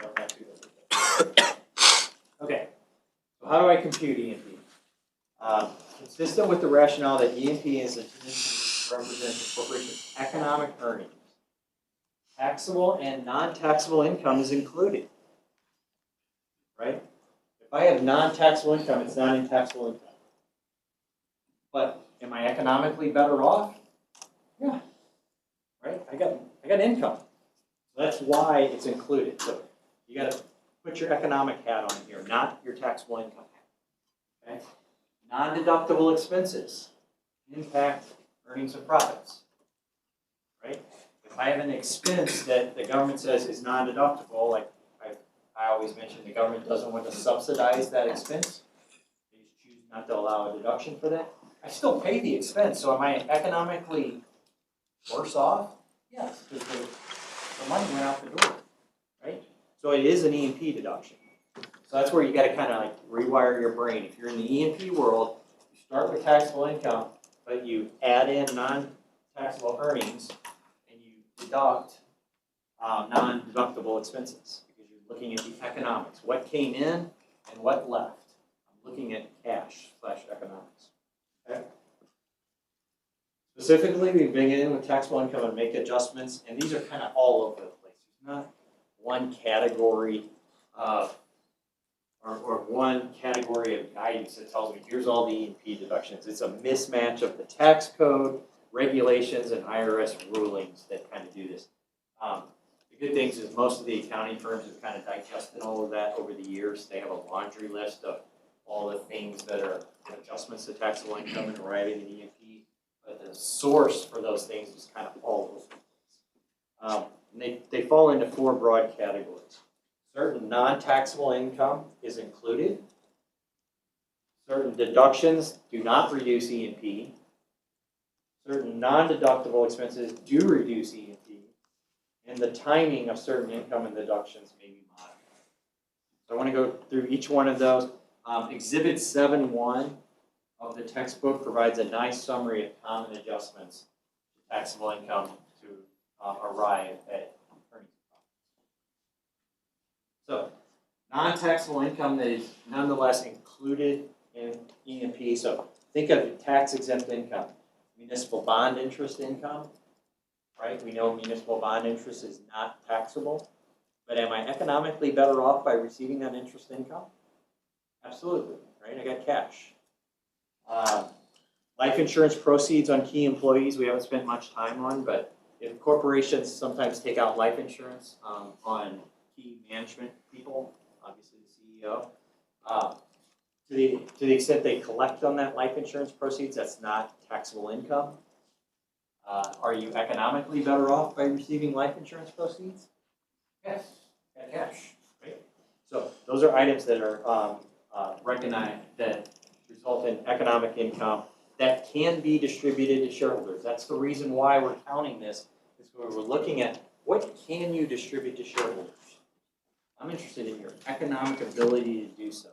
Don't have to. Okay, so how do I compute E&P? Consistent with the rationale that E&P is intended to represent the corporation's economic earnings, taxable and non-taxable income is included, right? If I have non-taxable income, it's not in taxable income. But am I economically better off? Yeah, right? I got income. So that's why it's included. So you got to put your economic hat on here, not your taxable income hat. Okay? Non-deductible expenses impact earnings and profits, right? If I have an expense that the government says is non-deductible, like I always mention, the government doesn't want to subsidize that expense. They just choose not to allow a deduction for that. I still pay the expense, so am I economically worse off? Yes, because the money went out the door, right? So it is an E&P deduction. So that's where you got to kind of like rewire your brain. If you're in the E&P world, you start with taxable income, but you add in non-taxable earnings, and you deduct non-deductible expenses because you're looking at the economics. What came in and what left. I'm looking at cash/economics. Okay? Specifically, we bring in with taxable income and make adjustments, and these are kind of all over the place. There's not one category of or one category of guidance that tells me here's all the E&P deductions. It's a mismatch of the tax code, regulations, and IRS rulings that kind of do this. The good things is most of the accounting firms have kind of digested all of that over the years. They have a laundry list of all the things that are adjustments to taxable income and arriving in E&P. But the source for those things is kind of all over the place. And they fall into four broad categories. Certain non-taxable income is included. Certain deductions do not reduce E&P. Certain non-deductible expenses do reduce E&P. And the timing of certain income and deductions may be modified. So I want to go through each one of those. Exhibit 7.1 of the textbook provides a nice summary of common adjustments to taxable income to arrive at earnings. So, non-taxable income that is nonetheless included in E&P. So think of tax exempt income, municipal bond interest income, right? We know municipal bond interest is not taxable, but am I economically better off by receiving that interest income? Absolutely, right? I got cash. Life insurance proceeds on key employees, we haven't spent much time on, but if corporations sometimes take out life insurance on key management people, obviously the CEO, to the extent they collect on that life insurance proceeds, that's not taxable income. Are you economically better off by receiving life insurance proceeds? Yes, got cash, right? So those are items that are recognized that result in economic income that can be distributed to shareholders. That's the reason why we're counting this, is we're looking at what can you distribute to shareholders. I'm interested in your economic ability to do so,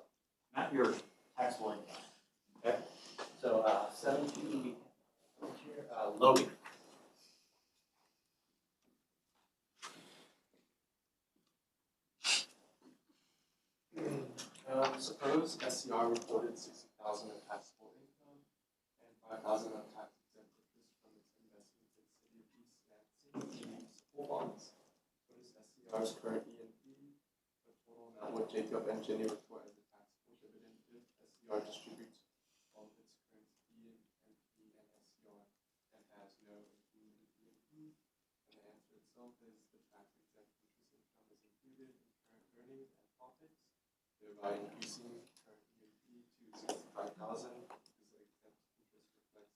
not your taxable income. Okay? So 17, Logan. Suppose SCR reported 60,000 of taxable income and 5,000 of tax exempt interest from its investments in city financing municipal bonds. What is SCR's current E&P? The total amount would Jacob and Jenny report as a taxable dividend if SCR distributes all of its current E&P and SCR and has no included E&P? And the answer itself is the tax exempt interest income is included in current earnings and profits, thereby increasing current E&P to 65,000 because the exempt interest reflects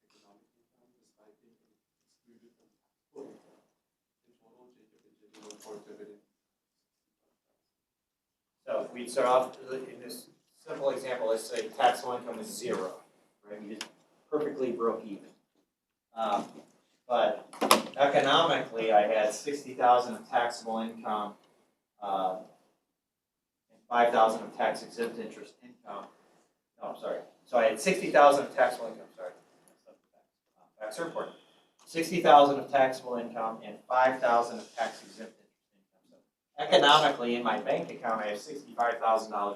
economic income despite being excluded from taxable income. In total, Jacob and Jenny report dividend. So if we start off in this simple example, let's say taxable income is 0, right? We just perfectly broke even. But economically, I had 60,000 of taxable income and 5,000 of tax exempt interest income. No, I'm sorry. So I had 60,000 of taxable income. Sorry, tax are important. 60,000 of taxable income and 5,000 of tax exempt interest income. So economically, in my bank account, I have $65,000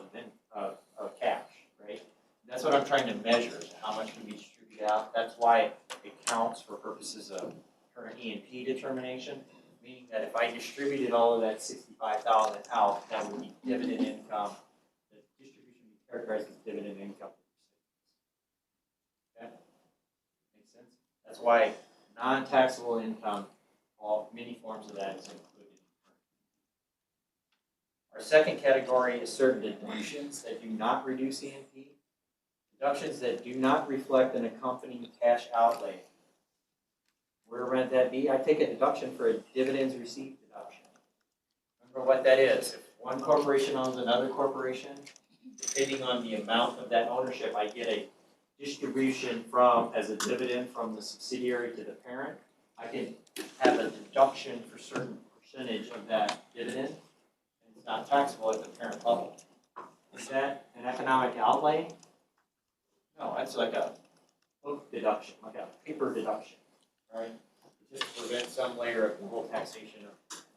of cash. Right. That's what I'm trying to measure. Is how much can be distributed out. That's why it counts for purposes of current E&P determination. Meaning that if I distributed all of that 65,000 out, that would be dividend income. The distribution would be characterized as dividend income. Okay? Makes sense? That's why non-taxable income, many forms of that is included. Our second category is certain deductions that do not reduce E&P. Deductions that do not reflect an accompanying cash outlay. Where might that be? I take a deduction for a dividends received deduction. Remember what that is. If one corporation owns another corporation, depending on the amount of that ownership, I get a distribution as a dividend from the subsidiary to the parent. I can have a deduction for a certain percentage of that dividend, and it's not taxable at the parent level. Is that an economic outlay? No, that's like a book deduction, like a paper deduction. Right? Just to prevent some layer of double taxation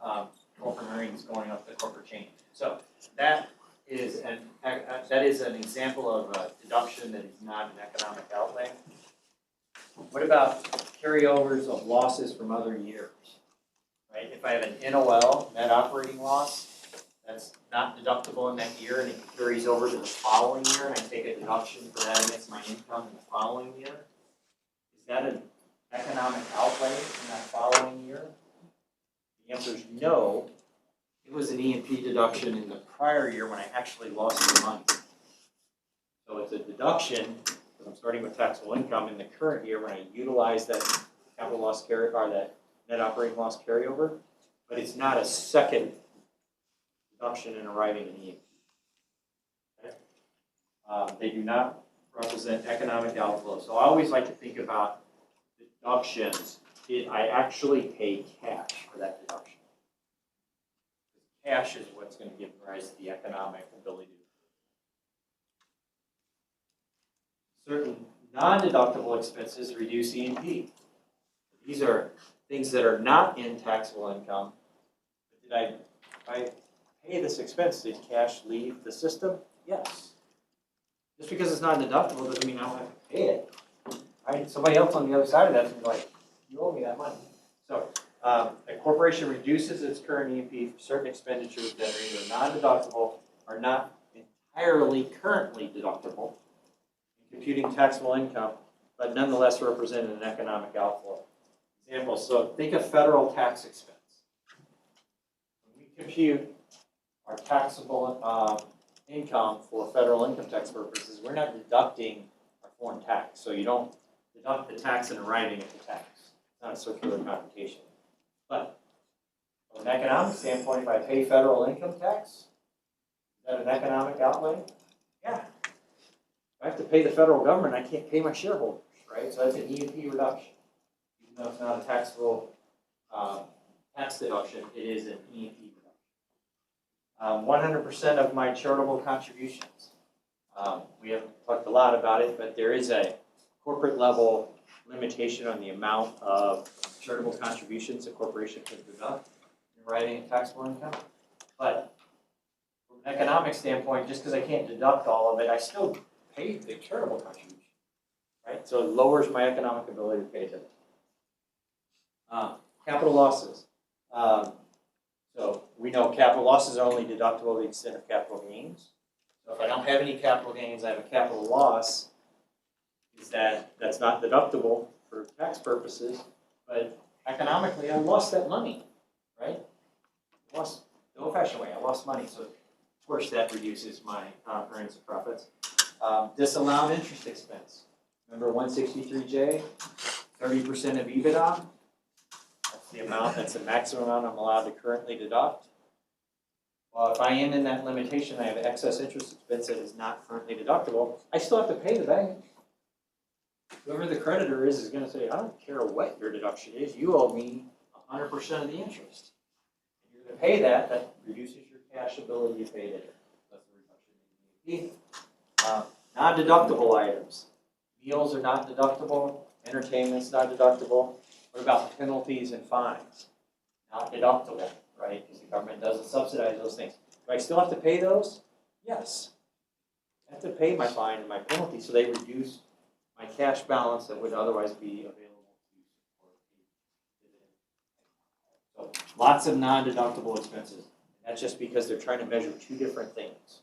of corporate earnings going up the corporate chain. So that is an example of a deduction that is not an economic outlay. What about carryovers of losses from other years? Right? If I have an NOL, net operating loss, that's not deductible in that year and it carries over to the following year and I take a deduction for that against my income in the following year. Is that an economic outlay in that following year? The answer is no. It was an E&P deduction in the prior year when I actually lost the money. So it's a deduction, because I'm starting with taxable income in the current year when I utilize that capital loss carry or that net operating loss carryover. but it's not a second deduction in arriving in EMP. Okay? They do not represent economic outflow. So I always like to think about deductions. I actually pay cash for that deduction. Cash is what's going to give rise to the economic ability to. Certain non-deductible expenses reduce E&P. These are things that are not in taxable income. If I pay this expense, did cash leave the system? Yes. Just because it's not deductible doesn't mean I don't have to pay it. Right? Somebody else on the other side of that's gonna be like, you owe me that money. So a corporation reduces its current E&P for certain expenditures that are either non-deductible or not entirely currently deductible in computing taxable income, but nonetheless represent an economic outflow. Example, so think of federal tax expense. When we compute our taxable income for federal income tax purposes, we're not deducting our foreign tax. So you don't deduct the tax in arriving at the tax. It's not a circular computation. But from an economic standpoint, if I pay federal income tax, is that an economic outlay? Yeah. If I have to pay the federal government, I can't pay my shareholders, right? So that's an E&P reduction. Even though it's not a taxable tax deduction, it is an E&P reduction. 100% of my charitable contributions. We haven't talked a lot about it, but there is a corporate level limitation on the amount of charitable contributions a corporation can deduct in arriving at taxable income. But from an economic standpoint, just because I can't deduct all of it, I still pay the charitable contribution, right? So it lowers my economic ability to pay dividends. Capital losses. So we know capital losses are only deductible to the extent of capital gains. So if I don't have any capital gains, I have a capital loss. That's not deductible for tax purposes, but economically I lost that money, right? I lost the old-fashioned way. I lost money, so of course that reduces my earnings and profits. Disallowed interest expense. Remember 163J, 30% of EBITDA. That's the amount. That's the maximum amount I'm allowed to currently deduct. Well, if I am in that limitation, I have excess interest expense that is not currently deductible. I still have to pay the bank. Whoever the creditor is going to say, I don't care what your deduction is, you owe me 100% of the interest. If you're going to pay that, that reduces your cash ability to pay it. That's the reduction in non-deductible items. Meals are not deductible, entertainment's not deductible. What about penalties and fines? Not deductible, right? Because the government doesn't subsidize those things. Do I still have to pay those? Yes. I have to pay my fine and my penalty, so they reduce my cash balance that would otherwise be available to support a dividend. So lots of non-deductible expenses. That's just because they're trying to measure two different things.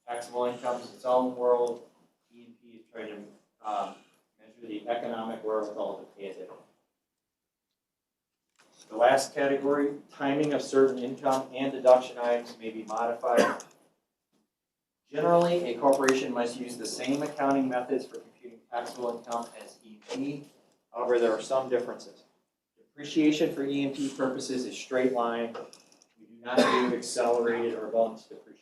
Taxable income is its own world. E&P is trying to measure the economic wherewithal to pay a dividend. The last category, timing of certain income and deduction items may be modified. Generally, a corporation must use the same accounting methods for computing taxable income as E&P. However, there are some differences. Depreciation for E&P purposes is straight line. We do not do accelerated or bonus depreciation.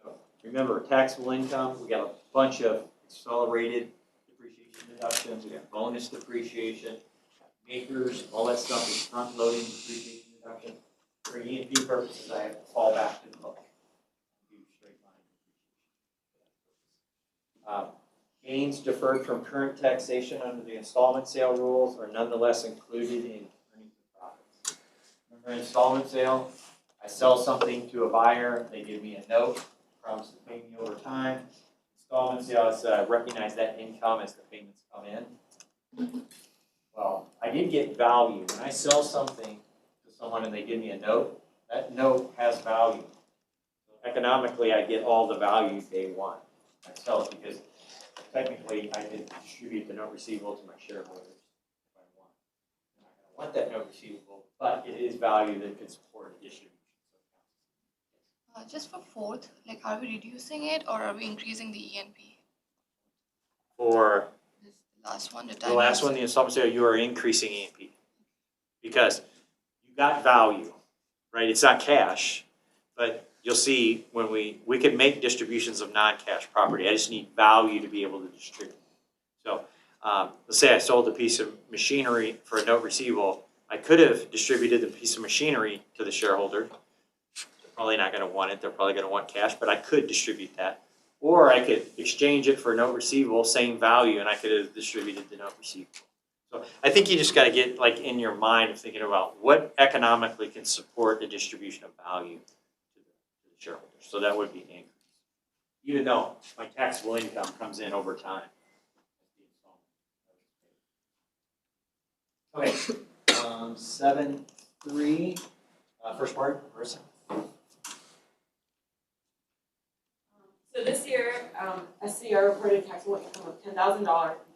So remember, taxable income, we got a bunch of accelerated depreciation deductions. We got bonus depreciation, makers, all that stuff is front-loading depreciation deduction. For E&P purposes, I have to fall back to the book. Gains deferred from current taxation under the installment sale rules are nonetheless included in earnings and profits. Remember installment sale? I sell something to a buyer, they give me a note, promise to pay me over time. Installment sale is recognize that income as the payments come in. Well, I did get value. When I sell something to someone and they give me a note, that note has value. So economically, I get all the value day one. I sell it because technically I can distribute the note receivable to my shareholders if I want. I'm not going to want that note receivable, but it is value that can support a distribution. Just for fourth, like are we reducing it or are we increasing the ENP? For This last one, the last one, the installment sale, you are increasing E&P. Because not value, right? It's not cash, but you'll see when we could make distributions of non-cash property. I just need value to be able to distribute. So let's say I sold a piece of machinery for a note receivable. I could have distributed the piece of machinery to the shareholder. They're probably not going to want it. They're probably going to want cash, but I could distribute that. Or I could exchange it for a note receivable, same value, and I could have distributed the note receivable. So I think you just got to get like in your mind of thinking about what economically can support the distribution of value to the shareholders. So that would be an increase, even though my taxable income comes in over time. Okay, 7.3, first part, Marissa. So this year, SCR reported taxable income of $10,000 and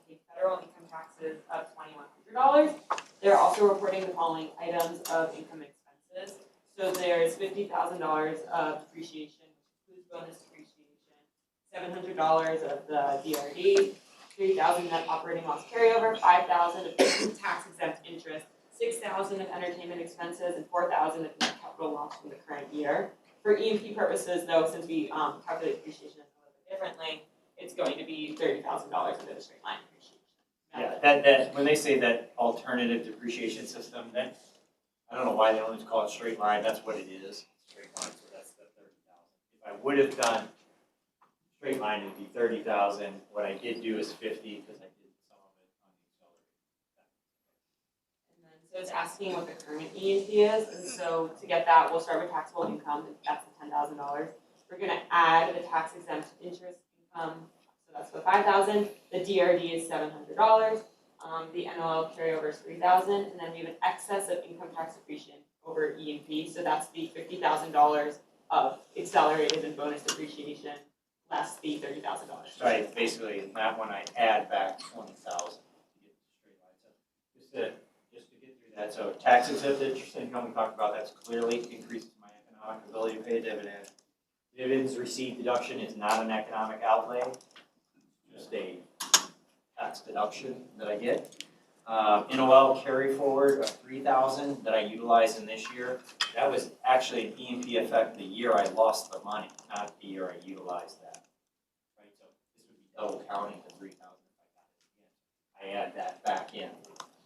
paid federal income taxes of $2,100. They're also reporting the following items of income expenses. So there's $50,000 of depreciation, which includes bonus depreciation, $700 of the DRD, $3,000 net operating loss carryover, $5,000 of tax exempt interest, $6,000 of entertainment expenses, and $4,000 of net capital loss from the current year. For E&P purposes, though, since we calculate depreciation a little bit differently, it's going to be $30,000 into the straight line depreciation. Yeah, that when they say that alternative depreciation system, that I don't know why they don't just call it straight line. That's what it is, straight line. So that's the 30,000. If I would have done straight line, it'd be 30,000. What I did do is 50 because I did some of it on the accelerated. And then, so it's asking what the current E&P is, and so to get that, we'll start with taxable income, and that's the $10,000. We're gonna add the tax exempt interest income, so that's the $5,000. The DRD is $700. The NOL carryover is $3,000, and then we have an excess of income tax depreciation over E&P, so that's the $50,000 of accelerated and bonus depreciation less the $30,000. Right, basically in that one I add back 20,000 to get the straight line. So just to get through that, so tax exempt interest income we talked about, that's clearly increases my economic ability to pay a dividend. Dividends received deduction is not an economic outlay, just a tax deduction that I get. NOL carry forward of $3,000 that I utilized in this year. That was actually an E&P effect the year I lost the money, not the year I utilized that. Right, so this would be double counting the $3,000 if I got it again. I add that back in.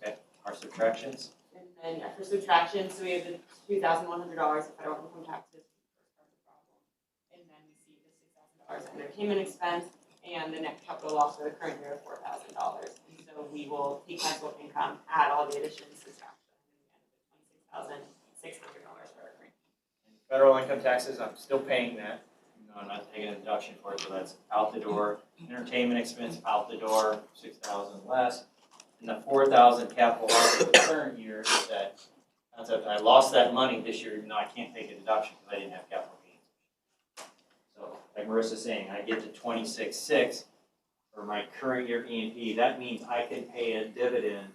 Okay, our subtractions. And then for subtraction, so we have the $2,100 of federal income taxes, first part of the problem. And then we see the $6,000 entertainment expense and the net capital loss for the current year of $4,000. And so we will take taxable income, add all the additions, subtraction, and we end up with $26,600 for our current. And federal income taxes, I'm still paying that. No, I'm not taking a deduction for it, so that's out the door. Entertainment expense out the door, $6,000 less. And the $4,000 capital loss for the current year is that I lost that money this year, even though I can't take a deduction because I didn't have capital gains. So like Marissa's saying, I get to 26.6 for my current year E&P. That means I can pay a dividend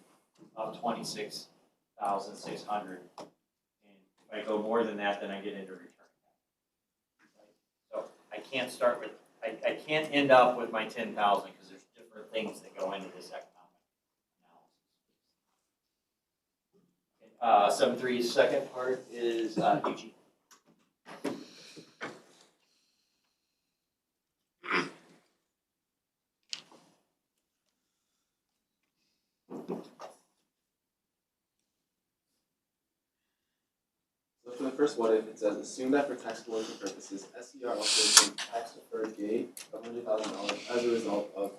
of 26,600. And if I go more than that, then I get into return. So I can't start with, I can't end up with my 10,000 because there's different things that go into this economic analysis. 7.3's second part is UG. So for the first what if, it says, assume that for taxable income purposes, SCR also includes tax deferred gain of $100,000 as a result of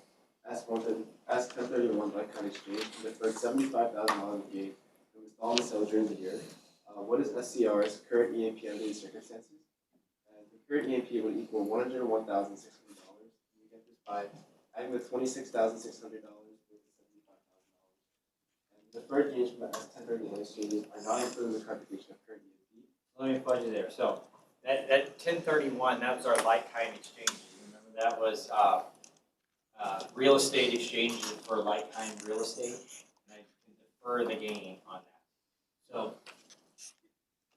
S-1031 like-kind exchange and deferred $75,000 gain from installment sales during the year. What is SCR's current E&P under these circumstances? And the current E&P would equal $101,600. We get this by adding the $26,600 with the $75,000. And deferred gains from the S-1031 exchanges are not included in the computation of current E&P. Let me fudge you there. So that 1031, that was our like-kind exchanges. Remember that was real estate exchanges for like-kind real estate. And I can defer the gain on that. So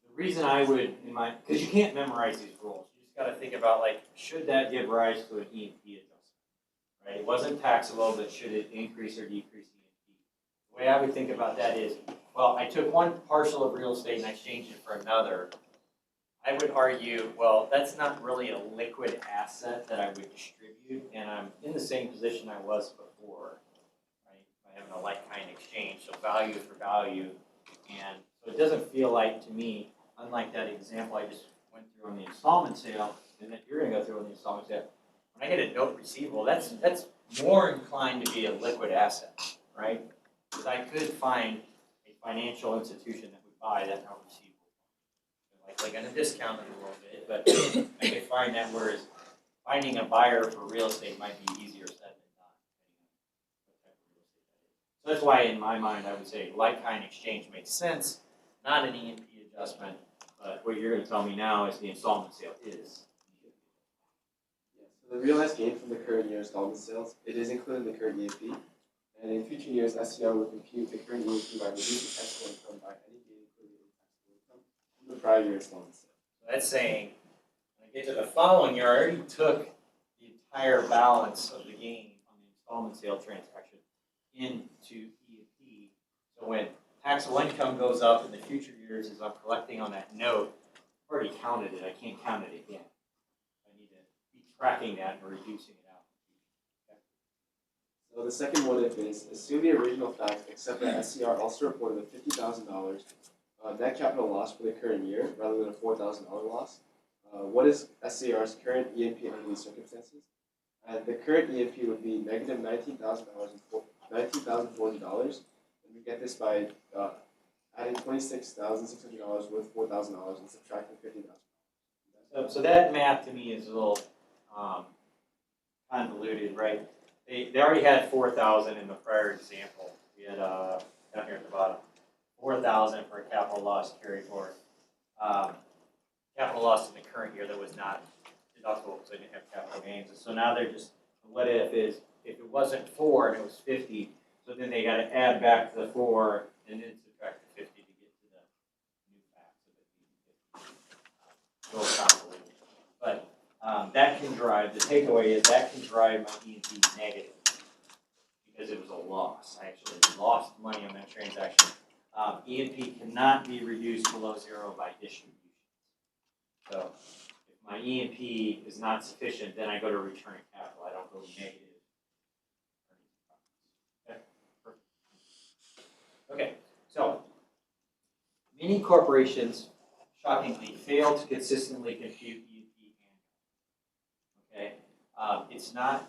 the reason I would, because you can't memorize these rules. You just got to think about like, should that give rise to an E&P adjustment? Right? It wasn't taxable, but should it increase or decrease E&P? The way I would think about that is, well, I took one parcel of real estate and I exchanged it for another, I would argue, well, that's not really a liquid asset that I would distribute, and I'm in the same position I was before, right? By having a like-kind exchange, so value for value, and so it doesn't feel like, to me, unlike that example I just went through on the installment sale, and that you're gonna go through on the installment sale, when I get a note receivable, that's more inclined to be a liquid asset, right? Because I could find a financial institution that would buy that note receivable. Like on a discount a little bit, but I could find that, whereas finding a buyer for real estate might be easier said than done, depending on what type of real estate that is. So that's why in my mind, I would say like-kind exchange makes sense, not an E&P adjustment, but what you're gonna tell me now is the installment sale is. Yeah, so the realized gain from the current year installment sales, it is included in the current EAP. And in future years, SCR will compute the current EAP by reducing taxable income by any gain included in taxable income from the prior year installment sale. So that's saying, when I get to the following year, I already took the entire balance of the gain on the installment sale transaction into E&P. So when taxable income goes up in the future years as I'm collecting on that note, I've already counted it, I can't count it again. I need to be tracking that and reducing it out. So the second what if is, assume the original fact, except that SCR also reported a $50,000 net capital loss for the current year, rather than a $4,000 loss. What is SCR's current E&P under these circumstances? And the current E&P would be negative $19,400, and we get this by adding $26,600 with $4,000 and subtracting $50,000. So that math to me is a little convoluted, right? They already had 4,000 in the prior example. We had down here at the bottom, 4,000 for a capital loss carry forward. Capital loss in the current year that was not deductible because they didn't have capital gains. And so now they're just, what if is, if it wasn't 4 and it was 50, so then they got to add back the 4 and then subtract the 50 to get to the new facts of it. A little convoluted. But that can drive, the takeaway is that can drive my E&P negative because it was a loss. I actually lost money on that transaction. E&P cannot be reduced below 0 by distribution. So if my E&P is not sufficient, then I go to return capital. I don't go negative. Okay, perfect. Okay, so many corporations, shockingly, fail to consistently compute E&P annually. Okay, it's not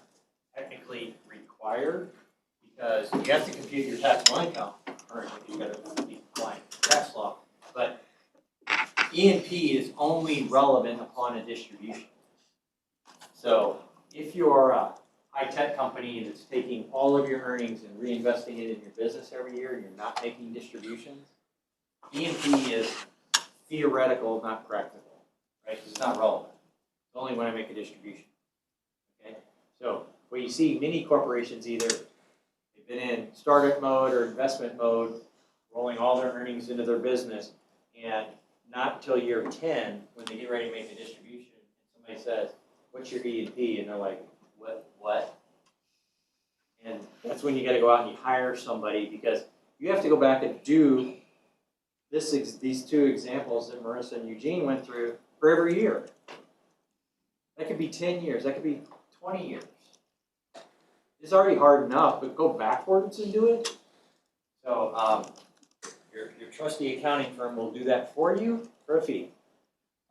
technically required because you have to compute your taxable income currently. You've got to be compliant with tax law, but E&P is only relevant upon a distribution. So if you're a high-tech company that's taking all of your earnings and reinvesting it in your business every year and you're not making distributions, E&P is theoretical, not practical, right? It's not relevant. It's only when I make a distribution, okay? So what you see many corporations either they've been in startup mode or investment mode, rolling all their earnings into their business, and not until year 10, when they get ready to make a distribution, and somebody says, what's your E&P? And they're like, what? And that's when you gotta go out and you hire somebody because you have to go back and do these two examples that Marissa and Eugene went through for every year. That could be 10 years, that could be 20 years. It's already hard enough, but go backwards and do it. So your trusty accounting firm will do that for you for a fee.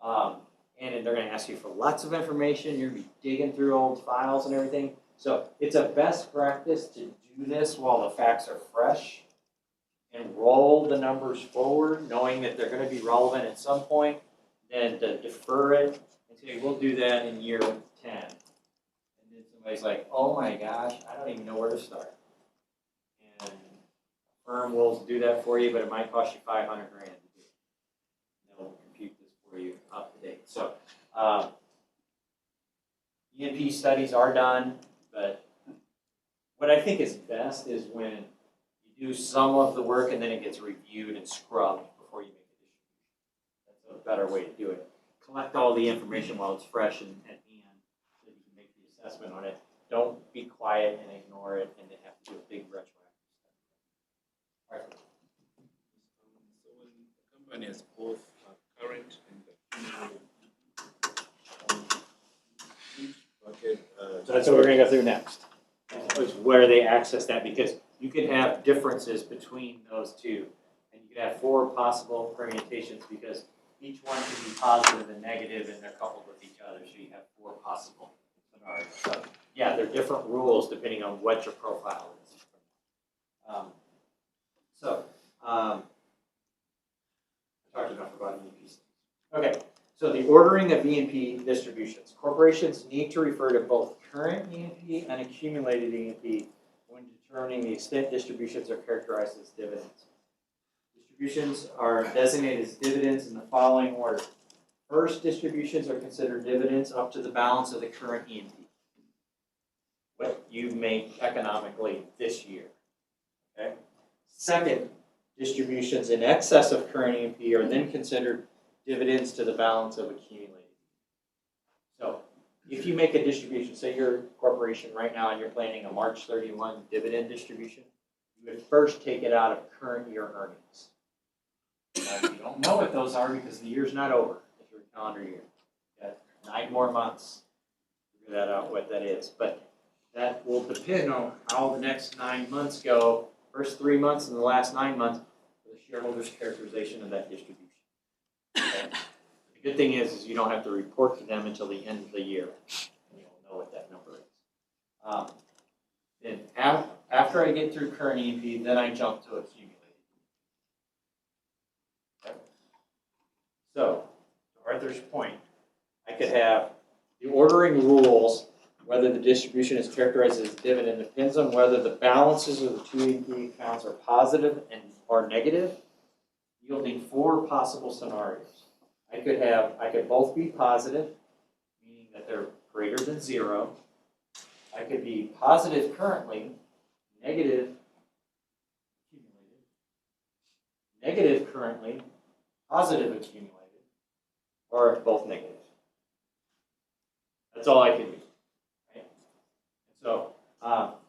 And they're going to ask you for lots of information. You're going to be digging through old files and everything. So it's a best practice to do this while the facts are fresh and roll the numbers forward, knowing that they're going to be relevant at some point, then to defer it and say, we'll do that in year 10. And then somebody's like, oh my gosh, I don't even know where to start. And firm will do that for you, but it might cost you $500,000 to do it. They'll compute this for you up to date. So E&P studies are done, but what I think is best is when you do some of the work and then it gets reviewed and scrubbed before you make a distribution. That's a better way to do it. Collect all the information while it's fresh and at hand so that you can make the assessment on it. Don't be quiet and ignore it and then have to do a big retroactive study. All right. company has both current and accumulated. Each bucket, So that's what we're gonna go through next. Is where they access that, because you can have differences between those two. And you can have 4 possible permutations, because each one can be positive and negative and they're coupled with each other, so you have 4 possible scenarios. So, yeah, they're different rules depending on what your profile is. I talked enough about E&P. Okay, so the ordering of E&P distributions. Corporations need to refer to both current E&P and accumulated E&P when determining the extent distributions are characterized as dividends. Distributions are designated as dividends in the following order. First, distributions are considered dividends up to the balance of the current E&P. What you make economically this year. Okay. Second, distributions in excess of current E&P are then considered dividends to the balance of accumulated. So, if you make a distribution, say you're a corporation right now and you're planning a March 31 dividend distribution, you would first take it out of current year earnings. Now, you don't know what those are because the year's not over. It's your calendar year. You got 9 more months to figure that out what that is. But that will depend on how the next 9 months go. First 3 months and the last 9 months for the shareholder's characterization of that distribution. Okay? The good thing is you don't have to report to them until the end of the year. And you'll know what that number is. Then after I get through current E&P, then I jump to accumulated. Okay? So, to Arthur's point, I could have the ordering rules. Whether the distribution is characterized as dividend depends on whether the balances of the 2 E&P accounts are positive and or negative, yielding 4 possible scenarios. I could both be positive, meaning that they're greater than 0. I could be positive currently, negative accumulated, negative currently, positive accumulated, or both negative. That's all I can do. So,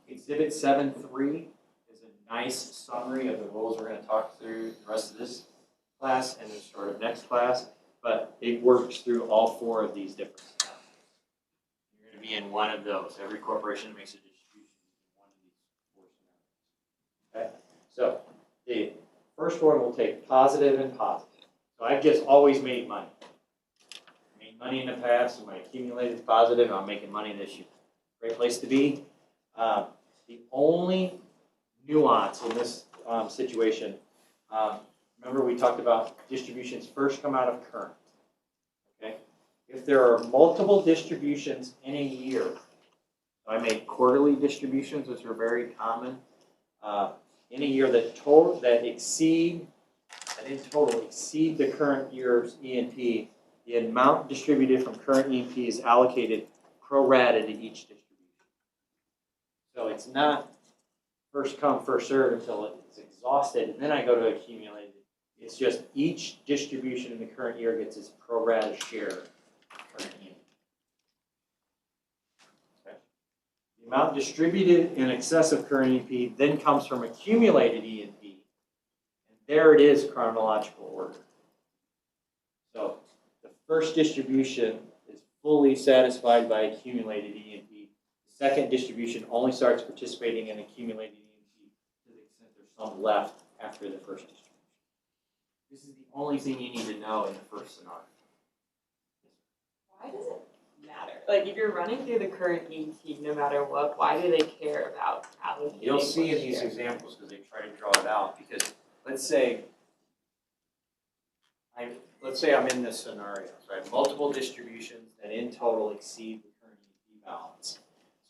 Exhibit 7.3 is a nice summary of the rules we're going to talk through the rest of this class and the start of next class, but it works through all 4 of these different scenarios. You're going to be in one of those. Every corporation makes a distribution in one of these 4 scenarios. Okay? So, the first one will take positive and positive. So, I've just always made money. I made money in the past, and my accumulated is positive, and I'm making money this year. Great place to be. The only nuance in this situation, remember we talked about distributions first come out of current. Okay? If there are multiple distributions in a year, I make quarterly distributions, which are very common, in a year that in total exceed the current year's E&P, the amount distributed from current E&P is allocated pro rata to each distribution. So it's not first come, first served until it's exhausted, and then I go to accumulated. It's just each distribution in the current year gets its pro rata share of current E&P. Okay. The amount distributed in excess of current E&P then comes from accumulated E&P, and there it is chronological order. So the first distribution is fully satisfied by accumulated E&P. The second distribution only starts participating in accumulated E&P to the extent there's some left after the first distribution. This is the only thing you need to know in the first scenario. Why does it matter? Like, if you're running through the current E&P, no matter what, why do they care about allocating? You'll see in what these share? examples because they try to draw it out. Because let's say I'm in this scenario. So I have multiple distributions that in total exceed the current E&P balance.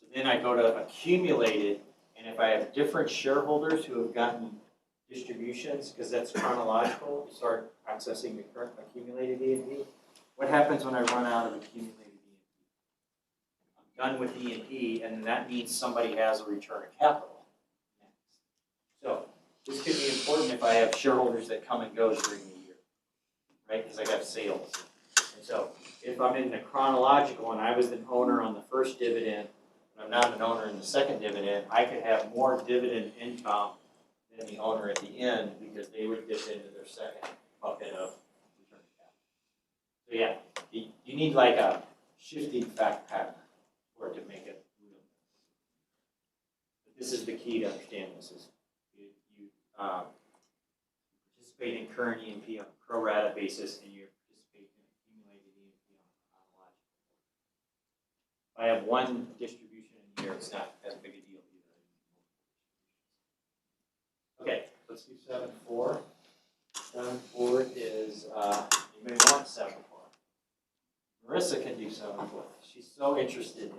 So then I go to accumulated, and if I have different shareholders who have gotten distributions, because that's chronological, you start accessing the current accumulated E&P. What happens when I run out of accumulated E&P? I'm done with E&P, and that means somebody has a return of capital next. So this could be important if I have shareholders that come and go during the year, right? Because I got sales. And so if I'm in the chronological and I was an owner on the first dividend, and I'm not an owner in the second dividend, I could have more dividend income than the owner at the end because they would dip into their second bucket of return to capital. So yeah, you need like a shifting fact pattern for it to make it real. But this is the key to understand this is you participate in current E&P on a pro rata basis and you participate in accumulated E&P on a chronological order. If I have one distribution in a year, it's not as big a deal either. Okay, let's do 7-4. 7-4 is, you may want 7-4. Marissa can do 7-4. She's so interested in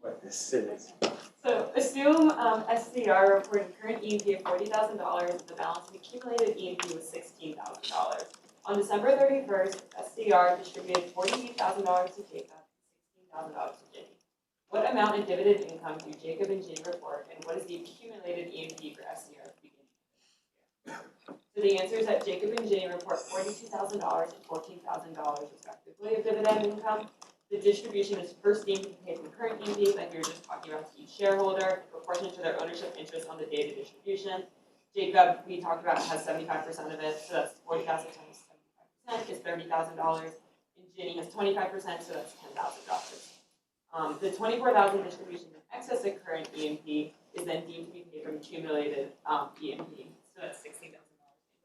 what this is. So assume SCR reported current E&P of $40,000, the balance of accumulated E&P was $16,000. On December 31st, SCR distributed $48,000 to Jacob and $16,000 to Ginny. What amount in dividend income do Jacob and Ginny report, and what is the accumulated E&P for SCR at the beginning of the year? So the answer is that Jacob and Ginny report $42,000 and $14,000 respectively of dividend income. The distribution is first deemed to be paid from current E&P, like we were just talking about, to each shareholder, proportionate to their ownership interest on the date of distribution. Jacob, we talked about, has 75% of it, so that's 40,000 times 75% is $30,000. And Ginny has 25%, so that's $10,000. The $24,000 distribution in excess of current E&P is then deemed to be paid from accumulated E&P, so that's $60,000 in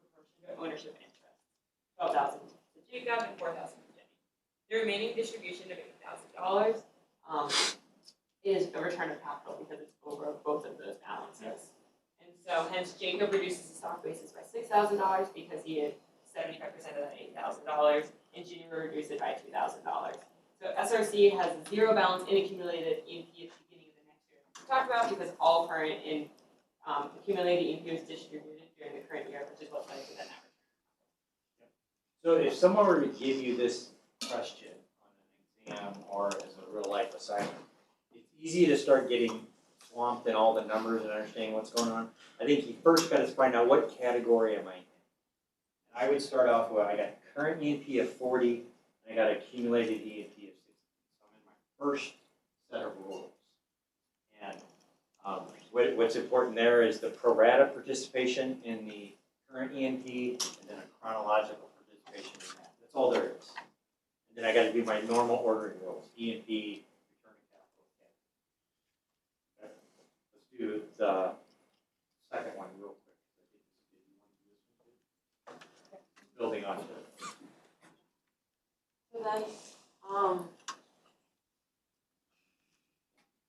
proportion to ownership interest. 12,000 to Jacob and 4,000 to Ginny. The remaining distribution of $8,000 is a return of capital because it's over both of those balances. And so hence Jacob reduces the stock basis by $6,000 because he had 75% of that $8,000, and Ginny will reduce it by $2,000. So SRC has zero balance in accumulated E&P at the beginning of the next year. We talked about because all current in accumulated E&P was distributed during the current year, which is what led to that average. So if someone were to give you this question on an exam or as a real life assignment, it's easy to start getting swamped in all the numbers and understanding what's going on. I think you first got to find out what category am I in. And I would start off with, I got current E&P of 40, and I got accumulated E&P of 60. So I'm in my first set of rules. And what's important there is the pro rata participation in the current E&P and then a chronological participation in that. That's all there is. And then I got to do my normal ordering rules, E&P, return on capital. Okay. Let's do the second one real quick. Building onto it. So then,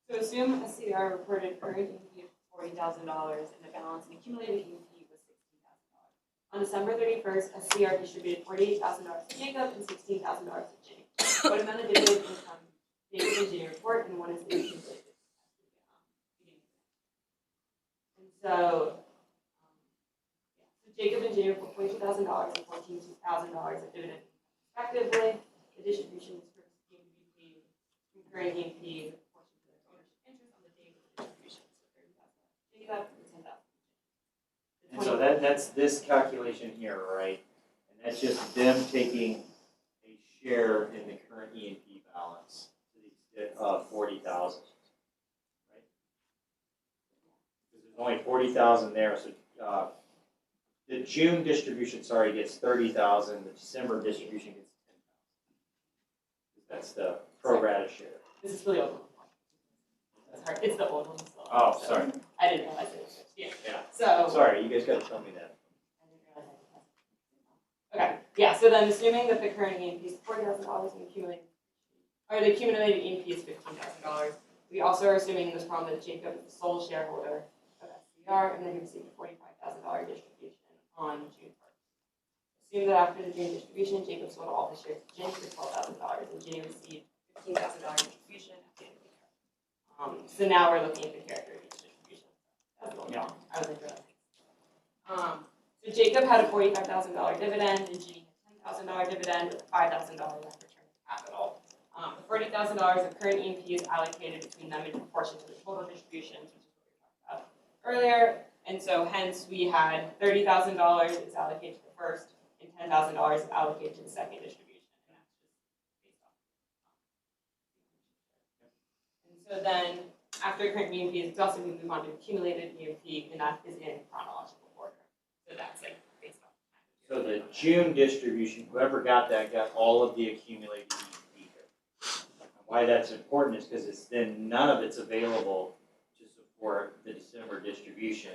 so assume SCR reported current E&P of $40,000 and the balance in accumulated E&P was $16,000. On December 31st, SCR distributed $48,000 to Jacob and $16,000 to Ginny. What amount of dividend income Jacob and Ginny report, and what is the accumulated? And so Jacob and Ginny report $42,000 and $14,000 of dividend respectively. The distribution is first deemed to be paid from current E&P in proportion to their ownership interest on the date of the distribution. So $30,000 Jacob and $10,000. And so that's this calculation here, right? And that's just them taking a share in the current E&P balance to the extent of 40,000, right? Because there's only 40,000 there, so the June distribution, gets 30,000. The December distribution gets 10,000. That's the pro rata share. This is for the old one. That's hard. It's the old one still. Oh, so sorry. I didn't realize it was switched. Yeah. Yeah. So. Sorry, you guys got to tell me that. Okay. Yeah. So then, assuming that the current E&P is $40,000 and the accumulated E&P is $15,000, we also are assuming in this problem that Jacob is the sole shareholder of SCR, and then he received a $45,000 distribution on June 1st. Assume that after the June distribution, Jacob sold all his shares to Ginny for $12,000, and Ginny received $15,000 distribution at the end of the year. So now we're looking at the character of each distribution. That's going on. I was interested. So Jacob had a $45,000 dividend, and Ginny had a $10,000 dividend with $5,000 left return to capital. The $40,000 of current E&P is allocated between them in proportion to the total distributions, which is what we talked about earlier. And so hence we had $30,000 is allocated to the first and $10,000 is allocated to the second distribution. And that's just based off. And so then after current E&P is exhausted, we move on to accumulated E&P, and that is in chronological order. So that's like based off. So the June distribution, whoever got that got all of the accumulated EEP here. Why that's important is because it's then none of it's available to support the December distribution.